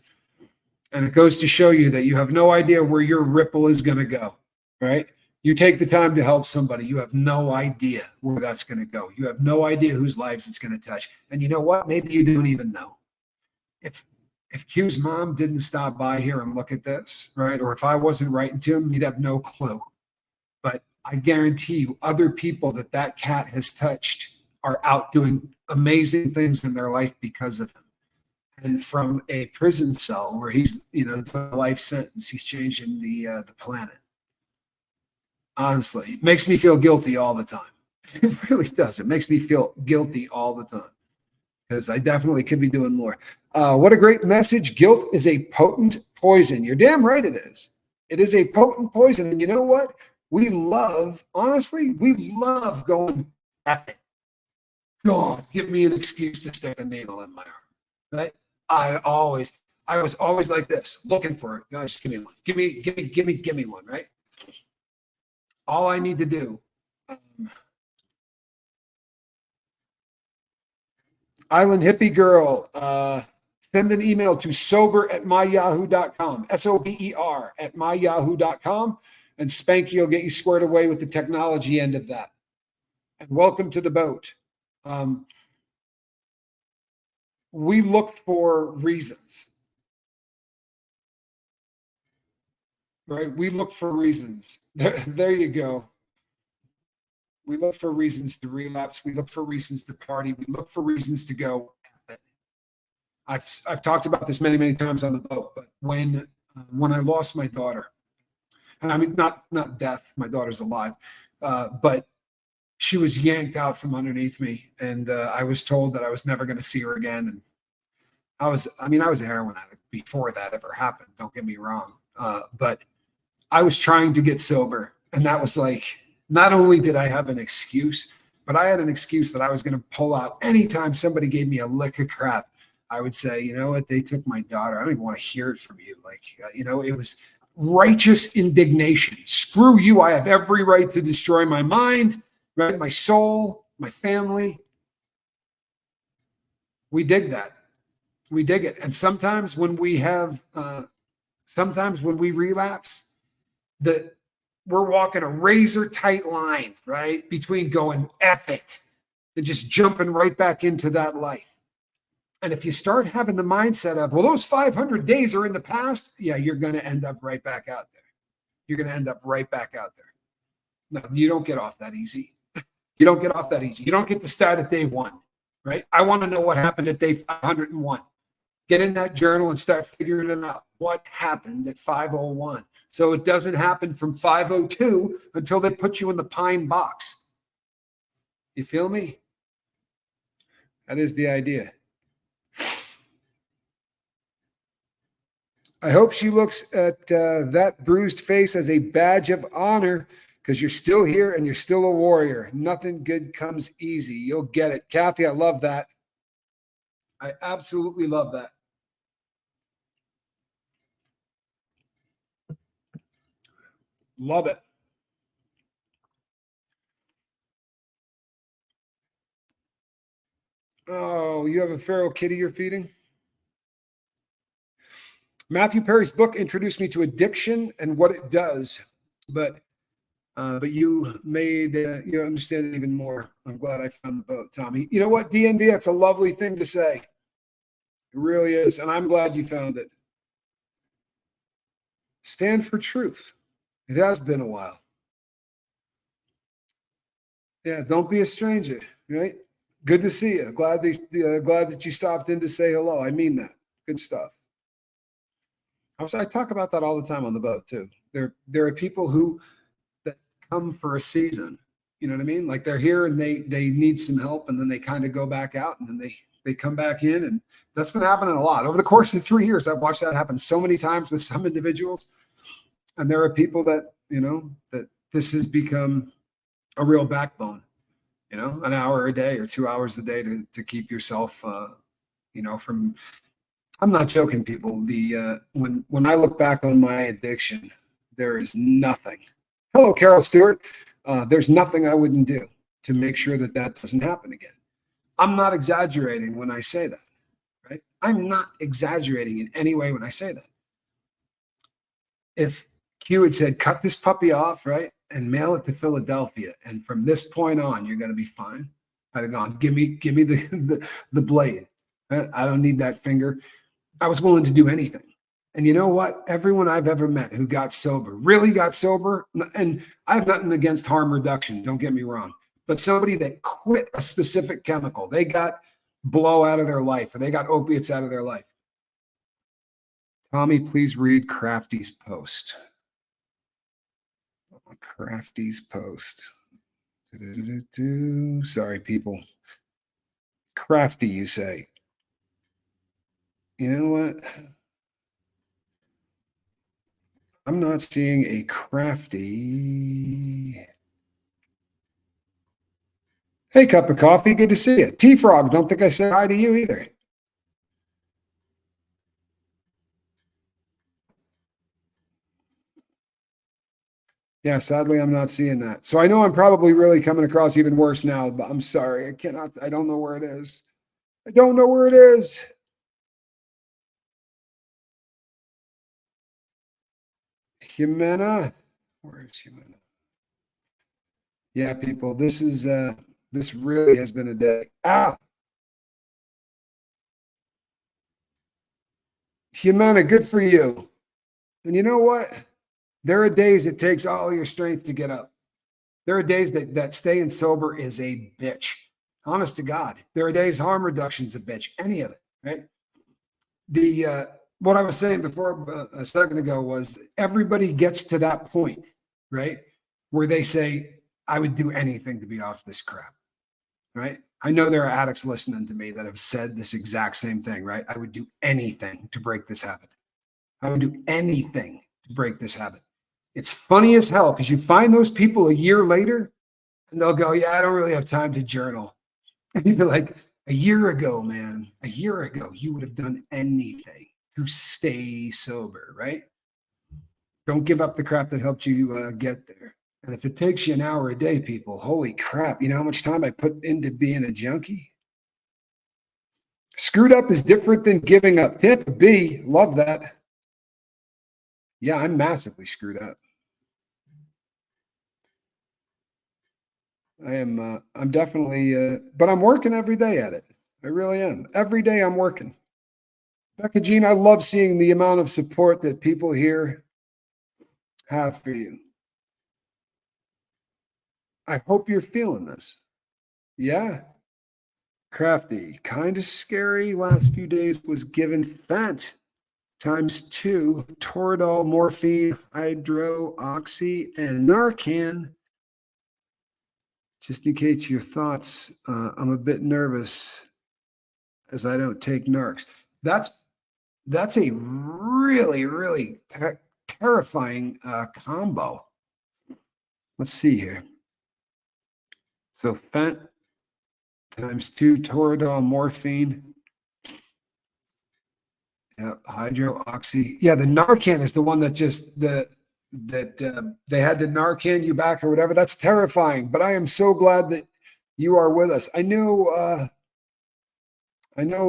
and it goes to show you that you have no idea where your ripple is going to go, right? You take the time to help somebody, you have no idea where that's going to go. You have no idea whose lives it's going to touch. And you know what? Maybe you don't even know. If Q's mom didn't stop by here and look at this, right? Or if I wasn't writing to him, you'd have no clue. But I guarantee you, other people that cat has touched are out doing amazing things in their life because of him. And from a prison cell where he's, you know, doing a life sentence, he's changing the planet. Honestly, it makes me feel guilty all the time. It really does. It makes me feel guilty all the time because I definitely could be doing more. What a great message. Guilt is a potent poison. You're damn right it is. It is a potent poison. And you know what? We love, honestly, we love going, F it. God, give me an excuse to stick a needle in my arm, right? I was always like this, looking for it. No, just give me one. Give me one, right? All I need to do. Island Hippie Girl, send an email to sober@myyahoo.com, SOBER@myyahoo.com, and Spanky will get you squared away with the technology end of that. And welcome to the boat. We look for reasons, right? We look for reasons. There you go. We look for reasons to relapse. We look for reasons to party. We look for reasons to go. I've talked about this many times on the boat, but when I lost my daughter, and I mean not death, my daughter's alive, but she was yanked out from underneath me, and I was told that I was never going to see her again. And I was a heroin addict before that ever happened. Don't get me wrong, but I was trying to get sober, and that was like. Not only did I have an excuse, but I had an excuse that I was going to pull out anytime somebody gave me a lick of crap. I would say, you know what, they took my daughter. I don't even want to hear it from you. Like, you know, it was righteous indignation. Screw you. I have every right to destroy my mind, right? My soul, my family. We dig that. We dig it. And sometimes when we relapse, we're walking a razor tight line, right? Between going F it and just jumping right back into that life. And if you start having the mindset of, well, those 500 days are in the past, yeah, you're going to end up right back out there. You're going to end up right back out there. No, you don't get off that easy. You don't get off that easy. You don't get to start at day 1, right? I want to know what happened at day 501. Get in that journal and start figuring it out. What happened at 5:01? So it doesn't happen from 5:02 until they put you in the pine box. You feel me? That is the idea. I hope she looks at that bruised face as a badge of honor, because you're still here and you're still a warrior. Nothing good comes easy. You'll get it. Kathy, I love that. I absolutely love that. Love it. Oh, you have a feral kitty you're feeding? Matthew Perry's book introduced me to addiction and what it does, but you made you understand it even more. I'm glad I found the boat, Tommy. You know what, DNV? That's a lovely thing to say. It really is, and I'm glad you found it. Stand for truth. It has been a while. Yeah, don't be a stranger, right? Good to see you. Glad that you stopped in to say hello. I mean that. Good stuff. I talk about that all the time on the boat too. There are people that come for a season. You know what I mean? Like they're here and they need some help, and then they kind of go back out, and then they come back in, and that's been happening a lot over the course of 3 years. I've watched that happen so many times with some individuals, and there are people that that this has become a real backbone. An hour a day or 2 hours a day to keep yourself, from. I'm not joking, people. When I look back on my addiction, there is nothing. Hello, Carol Stewart. There's nothing I wouldn't do to make sure that doesn't happen again. I'm not exaggerating when I say that, right? I'm not exaggerating in any way when I say that. If Q had said, cut this puppy off, right, and mail it to Philadelphia, and from this point on, you're going to be fine, I'd have gone, give me the blade. I don't need that finger. I was willing to do anything. And you know what? Everyone I've ever met who got sober, really got sober, and I have nothing against harm reduction, don't get me wrong, but somebody that quit a specific chemical, they got blow out of their life, or they got opiates out of their life. Tommy, please read Crafty's post. Crafty's post. Sorry, people. Crafty, you say. You know what? I'm not seeing a Crafty. Hey, cup of coffee. Good to see you. T-Frog, don't think I said hi to you either. Yeah, sadly, I'm not seeing that. So I know I'm probably really coming across even worse now, but I'm sorry. I don't know where it is. I don't know where it is. Jimena. Where is Jimena? Yeah, people, this really has been a day. Jimena, good for you. And you know what? There are days it takes all your strength to get up. There are days that staying sober is a bitch. Honest to God. There are days harm reduction's a bitch. Any of it, right? What I was saying before a second ago was everybody gets to that point, right? Where they say, I would do anything to be off this crap, right? I know there are addicts listening to me that have said this exact same thing, right? I would do anything to break this habit. I would do anything to break this habit. It's funny as hell because you find those people a year later and they'll go, yeah, I don't really have time to journal. And you'd be like, a year ago, man, a year ago, you would have done anything to stay sober, right? Don't give up the crap that helped you get there. And if it takes you an hour a day, people, holy crap, you know how much time I put into being a junkie? Screwed up is different than giving up. Tip B, love that. Yeah, I'm massively screwed up. I'm definitely, but I'm working every day at it. I really am. Every day I'm working. Becca Jean, I love seeing the amount of support that people here have for you. I hope you're feeling this. Yeah. Crafty, kind of scary. Last few days was given Fent ×2, Toradol, morphine, hydroxy, and Narcan. Just in case your thoughts, I'm a bit nervous as I don't take narcs. That's a really, really terrifying combo. Let's see here. So Fent ×2, Toradol, morphine. Yeah, hydroxy. Yeah, the Narcan is the one that just they had to Narcan you back or whatever. That's terrifying. But I am so glad that you are with us. I know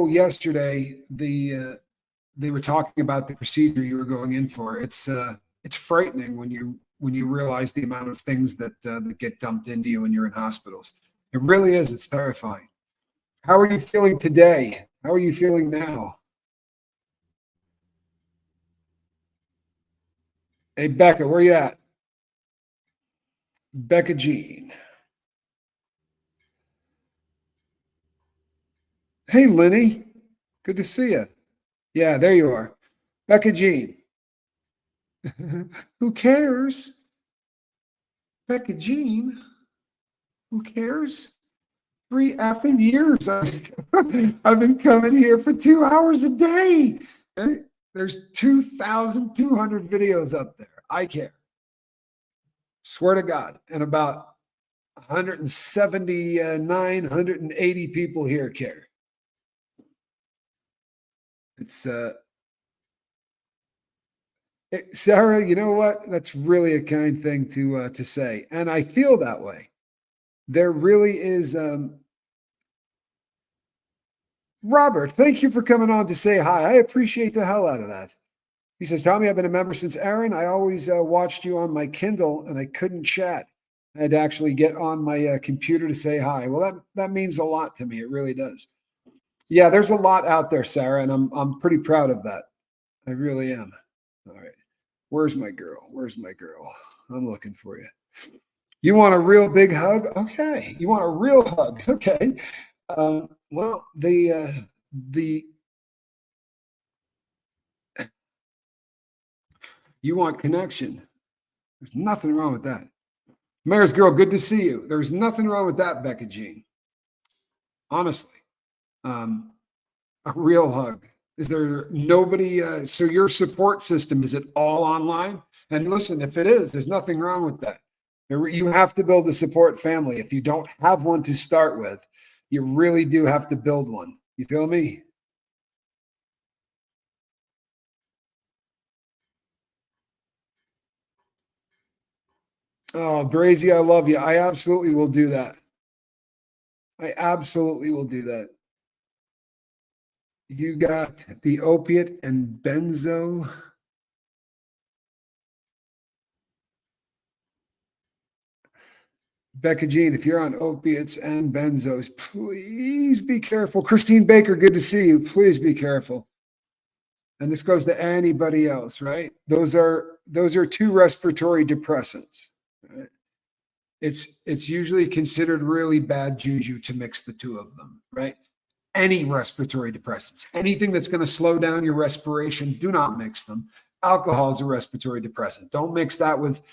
yesterday they were talking about the procedure you were going in for. It's frightening when you realize the amount of things that get dumped into you when you're in hospitals. It really is. It's terrifying. How are you feeling today? How are you feeling now? Hey, Becca, where you at? Becca Jean. Hey, Lenny. Good to see you. Yeah, there you are. Becca Jean. Who cares? Becca Jean. Who cares? 3 effing years. I've been coming here for 2 hours a day. There's 2,200 videos up there. I care. Swear to God. And about 179, 180 people here care. It's Sarah, you know what? That's really a kind thing to say. And I feel that way. There really is Robert, thank you for coming on to say hi. I appreciate the hell out of that. He says, Tommy, I've been a member since Aaron. I always watched you on my Kindle and I couldn't chat. I had to actually get on my computer to say hi. Well, that means a lot to me. It really does. Yeah, there's a lot out there, Sarah, and I'm pretty proud of that. I really am. All right. Where's my girl? Where's my girl? I'm looking for you. You want a real big hug? Okay. You want a real hug? Okay. Well, you want connection. There's nothing wrong with that. Mayor's girl, good to see you. There's nothing wrong with that, Becca Jean. Honestly, a real hug. Is there nobody? So your support system, is it all online? And listen, if it is, there's nothing wrong with that. You have to build a support family. If you don't have one to start with, you really do have to build one. You feel me? Oh, Brazy, I love you. I absolutely will do that. I absolutely will do that. You got the opiate and benzo. Becca Jean, if you're on opiates and benzos, please be careful. Christine Baker, good to see you. Please be careful. And this goes to anybody else, right? Those are 2 respiratory depressants. Right? It's usually considered really bad juju to mix the 2 of them, right? Any respiratory depressants, anything that's going to slow down your respiration, do not mix them. Alcohol is a respiratory depressant. Don't mix that with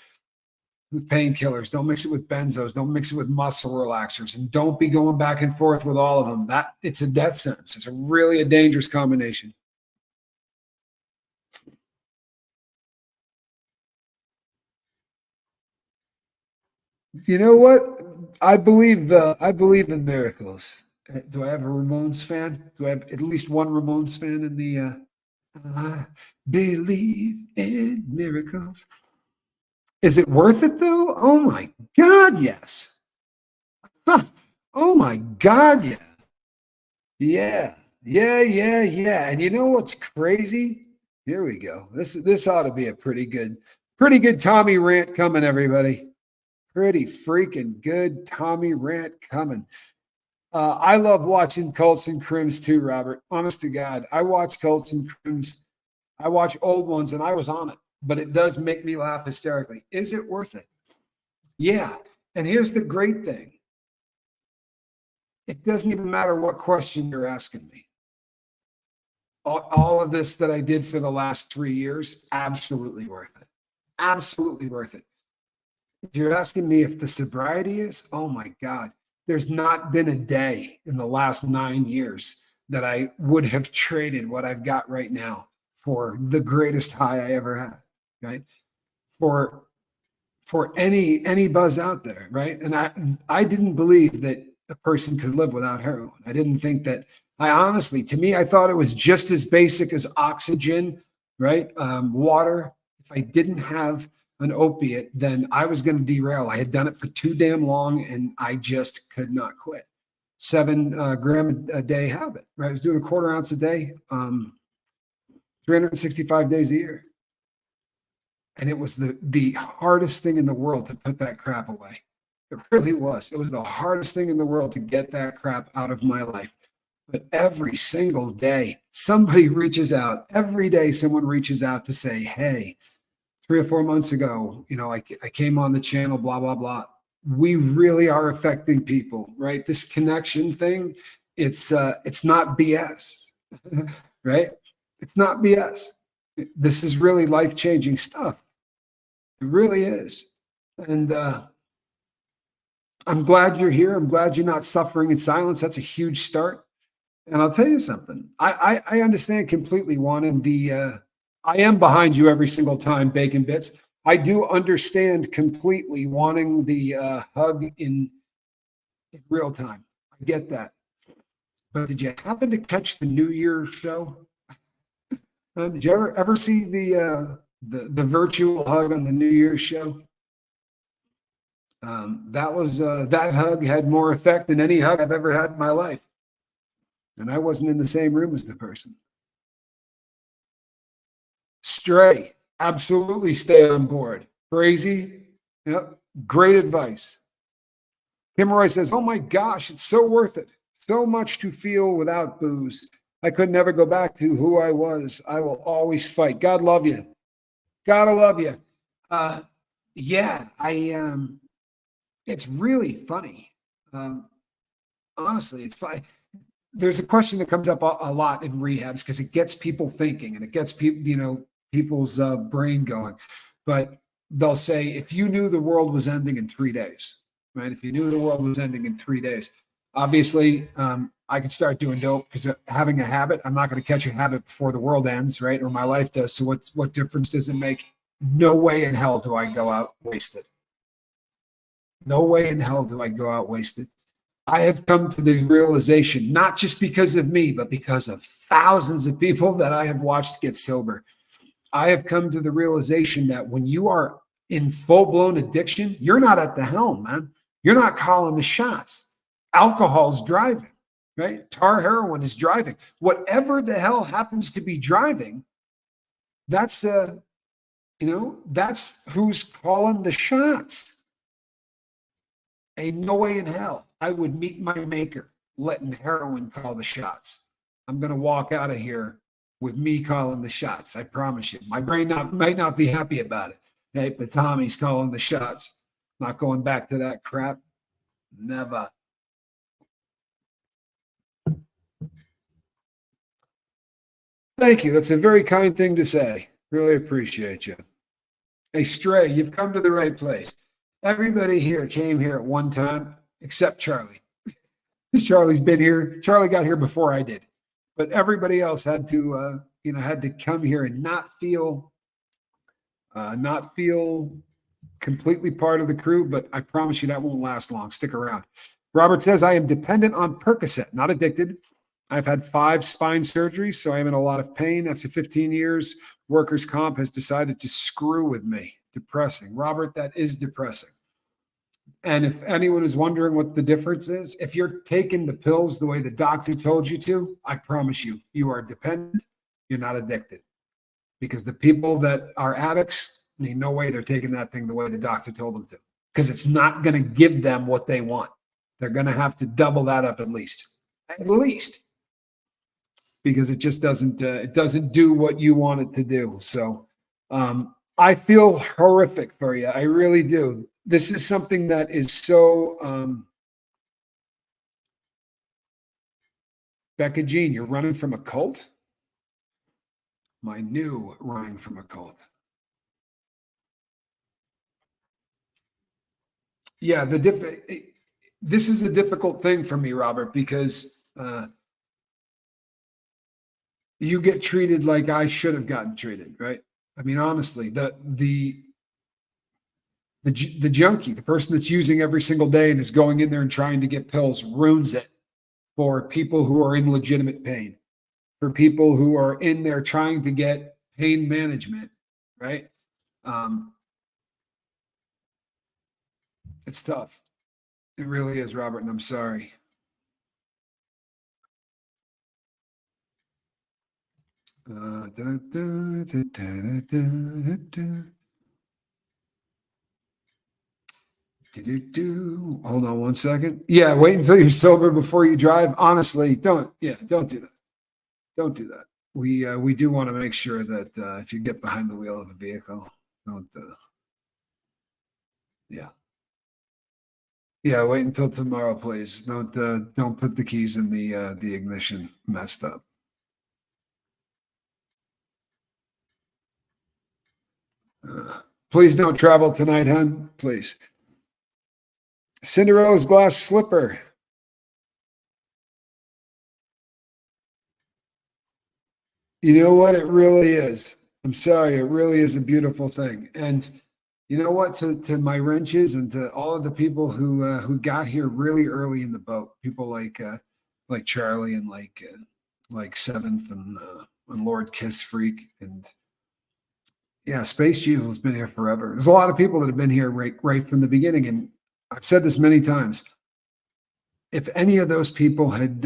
painkillers. Don't mix it with benzos. Don't mix it with muscle relaxers, and don't be going back and forth with all of them. That it's a death sentence. It's a dangerous combination. You know what? I believe in miracles. Do I have a Ramones fan? Do I have at least one Ramones fan in the? I believe in miracles. Is it worth it though? Oh my God, yes. Huh. Oh my God, yeah. Yeah, yeah. And you know what's crazy? Here we go. This ought to be a pretty good Tommy rant coming, everybody. Pretty freaking good Tommy rant coming. I love watching Cults and Crims too, Robert. Honest to God, I watch Cults and Crims. I watch old ones, and I was on it, but it does make me laugh hysterically. Is it worth it? Yeah. And here's the great thing. it doesn't even matter what question you're asking me. All of this that I did for the last 3 years, absolutely worth it. Absolutely worth it. If you're asking me if the sobriety is, oh my God, there's not been a day in the last 9 years that I would have traded what I've got right now for the greatest high I ever had, right? For any buzz out there, right? And I didn't believe that a person could live without heroin. I didn't think that. I honestly, to me, I thought it was just as basic as oxygen, right? Water. If I didn't have an opiate, then I was going to derail. I had done it for too damn long, and I just could not quit. 7 gram a day habit, right? I was doing a quarter ounce a day, 365 days a year. And it was the hardest thing in the world to put that crap away. It really was. It was the hardest thing in the world to get that crap out of my life. But every single day, somebody reaches out. Every day, someone reaches out to say, hey, 3 or 4 months ago, I came on the channel, blah, blah, blah. We really are affecting people, right? This connection thing, it's not BS, right? It's not BS. This is really life-changing stuff. It really is. And I'm glad you're here. I'm glad you're not suffering in silence. That's a huge start. And I'll tell you something. I understand completely wanting I am behind you every single time, Bacon Bits. I do understand completely wanting the hug in real time. I get that. But did you happen to catch the New Year show? Did you ever see the virtual hug on the New Year's show? That hug had more effect than any hug I've ever had in my life. And I wasn't in the same room as the person. Stray, absolutely stay on board. Crazy, yep, great advice. Kim Roy says, oh my gosh, it's so worth it. So much to feel without booze. I could never go back to who I was. I will always fight. God love you. Gotta love you. Yeah, it's really funny. Honestly, it's fine. There's a question that comes up a lot in rehabs because it gets people thinking and it gets people, people's brain going. But they'll say, if you knew the world was ending in 3 days, right? If you knew the world was ending in 3 days, obviously, I could start doing dope because having a habit, I'm not going to catch a habit before the world ends, right? Or my life does. So what difference does it make? No way in hell do I go out wasted. No way in hell do I go out wasted. I have come to the realization, not just because of me, but because of thousands of people that I have watched get sober. I have come to the realization that when you are in full-blown addiction, you're not at the helm, man. You're not calling the shots. Alcohol's driving, right? Tar heroin is driving. Whatever the hell happens to be driving, that's that's who's calling the shots. Ain't no way in hell I would meet my maker letting heroin call the shots. I'm going to walk out of here with me calling the shots. I promise you. My brain might not be happy about it. Hey, but Tommy's calling the shots. Not going back to that crap. Never. Thank you. That's a very kind thing to say. Really appreciate you. Hey, Stray, you've come to the right place. Everybody here came here at one time, except Charlie. Because Charlie's been here. Charlie got here before I did. But everybody else had to come here and not feel completely part of the crew. But I promise you that won't last long. Stick around. Robert says, I am dependent on Percocet, not addicted. I've had 5 spine surgeries, so I am in a lot of pain. After 15 years, workers' comp has decided to screw with me. Depressing. Robert, that is depressing. And if anyone is wondering what the difference is, if you're taking the pills the way the doctor told you to, I promise you, you are dependent. You're not addicted. Because the people that are addicts, there's no way they're taking that thing the way the doctor told them to. Because it's not going to give them what they want. They're going to have to double that up at least. At least. Because it just doesn't do what you want it to do. So I feel horrific for you. I really do. This is something that is so Becca Jean, you're running from a cult? My new running from a cult. Yeah, this is a difficult thing for me, Robert, because you get treated like I should have gotten treated, right? I mean, honestly, the junkie, the person that's using every single day and is going in there and trying to get pills, ruins it for people who are in legitimate pain, for people who are in there trying to get pain management, right? Um, it's tough. It really is, Robert, and I'm sorry. Hold on one second. Yeah, wait until you're sober before you drive. Honestly, don't. Yeah, don't do that. Don't do that. We do want to make sure that if you get behind the wheel of a vehicle, don't. Yeah, yeah. Wait until tomorrow, please. Don't put the keys in the ignition messed up. Please don't travel tonight, hon. Please. Cinderella's glass slipper. You know what? It really is. I'm sorry. It really is a beautiful thing. And you know what? To my wrenches and to all of the people who got here really early in the boat, people like Charlie and like Seventh and Lord Kiss Freak and yeah, Space Jesus has been here forever. There's a lot of people that have been here right from the beginning, and I've said this many times. If any of those people had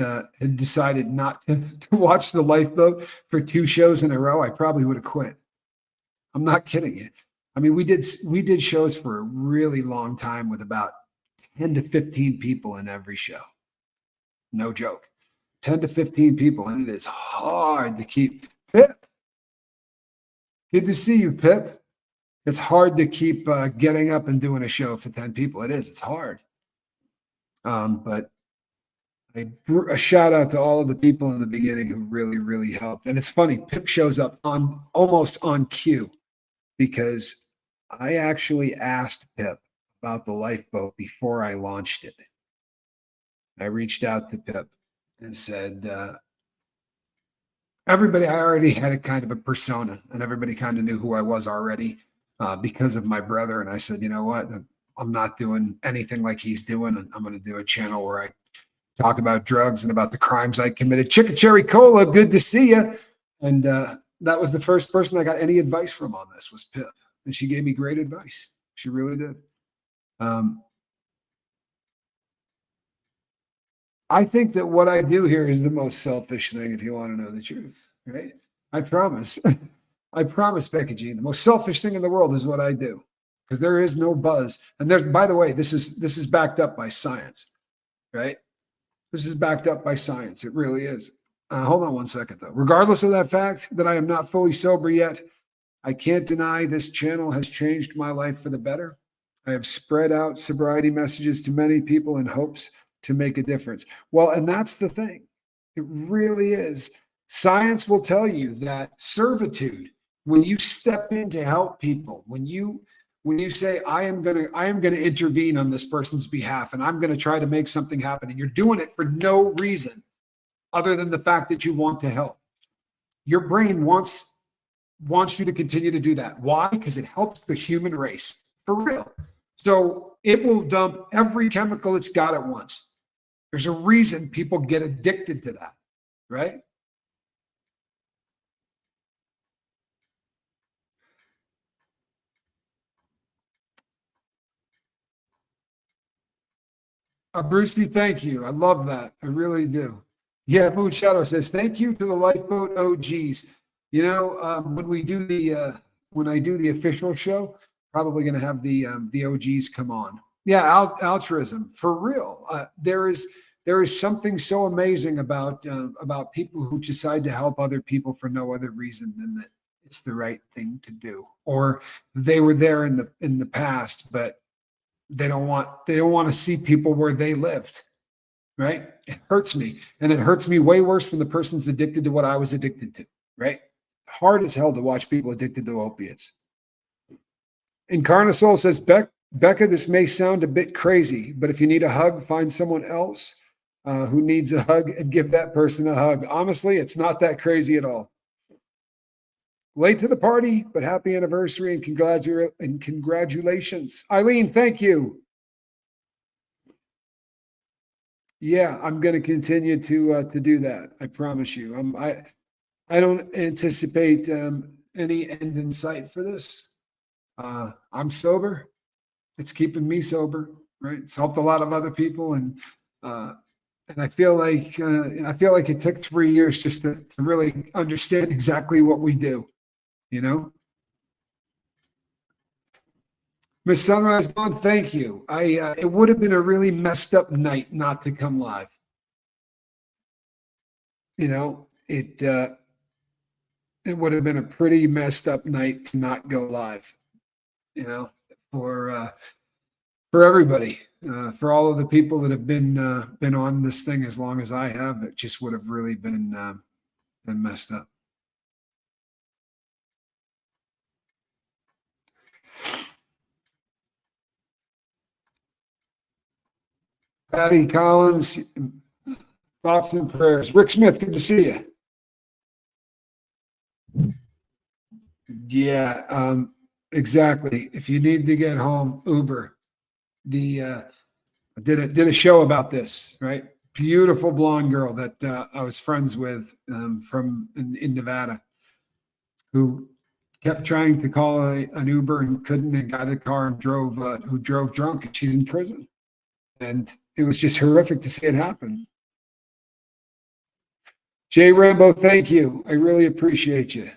decided not to watch the Lifeboat for 2 shows in a row, I probably would have quit. I'm not kidding you. I mean, we did shows for a really long time with about 10 to 15 people in every show. No joke. 10 to 15 people, and it is hard to keep. Pip, good to see you, Pip. It's hard to keep getting up and doing a show for 10 people. It is. It's hard. But a shout out to all of the people in the beginning who really, really helped. And it's funny, Pip shows up on almost on cue because I actually asked Pip about the Lifeboat before I launched it. I reached out to Pip and said, everybody, I already had a kind of a persona and everybody kind of knew who I was already because of my brother. And I said, you know what? I'm not doing anything like he's doing. And I'm going to do a channel where I talk about drugs and about the crimes I committed. Chicka Cherry Cola, good to see you. And that was the first person I got any advice from on this was Pip. And she gave me great advice. She really did. I think that what I do here is the most selfish thing if you want to know the truth, right? I promise. I promise, Becky Jean, the most selfish thing in the world is what I do because there is no buzz. And there's, by the way, this is backed up by science, right? This is backed up by science. It really is. Hold on one second, though. Regardless of that fact that I am not fully sober yet, I can't deny this channel has changed my life for the better. I have spread out sobriety messages to many people in hopes to make a difference. Well, and that's the thing. It really is. Science will tell you that servitude, when you step in to help people, when you say I am going to intervene on this person's behalf and I'm going to try to make something happen and you're doing it for no reason other than the fact that you want to help. Your brain wants you to continue to do that. Why? Because it helps the human race for real. So it will dump every chemical it's got at once. There's a reason people get addicted to that, right? Brucey, thank you. I love that. I really do. Yeah, Moon Shadow says, thank you to the Lifeboat OGs. You know, when I do the official show, probably going to have the OGs come on. Yeah, altruism for real. There is something so amazing about people who decide to help other people for no other reason than that it's the right thing to do, or they were there in the past, but they don't want to see people where they lived. right? It hurts me. And it hurts me way worse when the person's addicted to what I was addicted to, right? Hard as hell to watch people addicted to opiates. Incarnasol says, Becca, this may sound a bit crazy, but if you need a hug, find someone else who needs a hug and give that person a hug. Honestly, it's not that crazy at all. Late to the party, but happy anniversary and congratulations. Eileen, thank you. Yeah, I'm going to continue to do that. I promise you. I don't anticipate any end in sight for this. I'm sober. It's keeping me sober, right? It's helped a lot of other people, and I feel like it took 3 years just to really understand exactly what we do. You know, Miss Sunrise Dawn, thank you. It would have been a really messed up night not to come live. You know, it would have been a pretty messed up night to not go live. You know, for everybody, for all of the people that have been on this thing as long as I have, it just would have really been messed up. Patty Collins, thoughts and prayers. Rick Smith, good to see you. Yeah, exactly. If you need to get home, Uber. I did a show about this, right? Beautiful blonde girl that I was friends with from in Nevada, who kept trying to call an Uber and couldn't, and got a car and who drove drunk, and she's in prison. And it was just horrific to see it happen. Jay Rambo, thank you. I really appreciate you.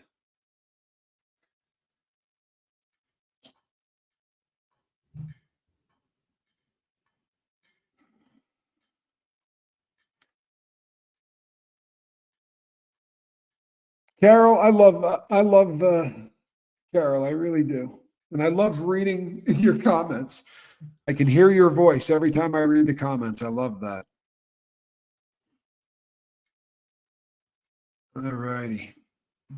Carol, I love Carol, I really do. And I love reading your comments. I can hear your voice every time I read the comments. I love that. All righty.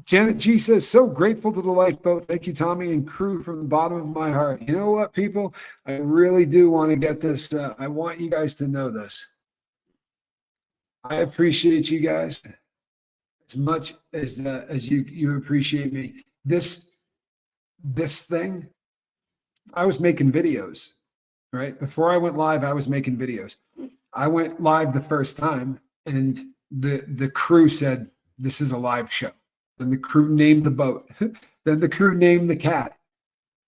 Janet G says, so grateful to the lifeboat. Thank you, Tommy and crew, from the bottom of my heart. You know what, people? I really do want to get this. I want you guys to know this. I appreciate you guys as much as you appreciate me. This thing, I was making videos, right? Before I went live, I was making videos. I went live the first time, and the crew said, this is a live show. Then the crew named the boat. Then the crew named the cat.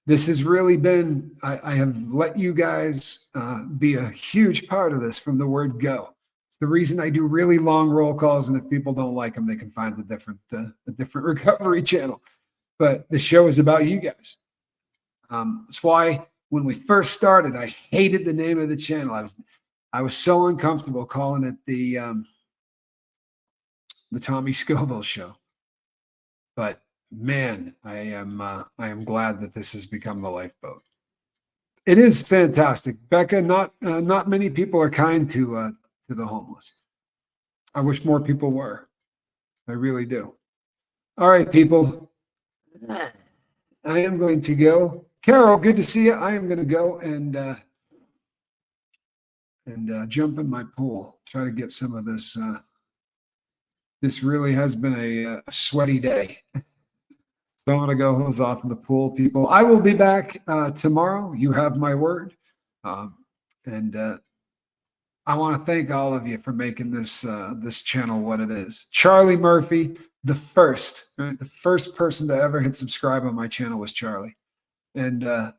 This has really been, I have let you guys be a huge part of this from the word go. It's the reason I do really long roll calls, and if people don't like them, they can find the different recovery channel. But the show is about you guys. That's why when we first started, I hated the name of the channel. I was so uncomfortable calling it the Tommy Scoville Show. But man, I am glad that this has become the lifeboat. It is fantastic, Becca. Not many people are kind to the homeless. I wish more people were. I really do. All right, people. I am going to go. Carol, good to see you. I am going to go and jump in my pool. Try to get some of this. This really has been a sweaty day. So I'm going to go hose off in the pool, people. I will be back tomorrow. You have my word. And I want to thank all of you for making this channel what it is. Charlie Murphy, the first person to ever hit subscribe on my channel was Charlie. And I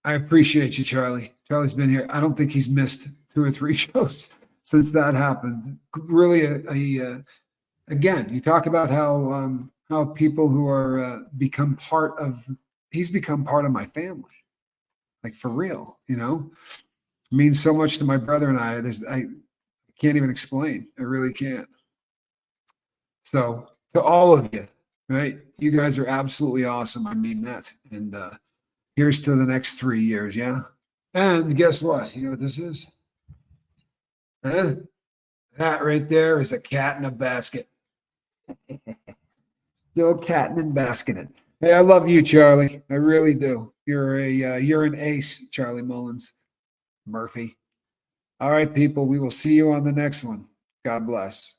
appreciate you, Charlie. Charlie's been here. I don't think he's missed 2 or 3 shows since that happened. Really, again, you talk about how people who are he's become part of my family, like for real, you know, it means so much to my brother and I can't even explain. I really can't. So to all of you, right? You guys are absolutely awesome. I mean that. And here's to the next 3 years. Yeah. And guess what? You know what this is? Huh? That right there is a cat in a basket. Still catting and basking it. Hey, I love you, Charlie. I really do. You're an ace, Charlie Mullins, Murphy. All right, people. We will see you on the next one. God bless.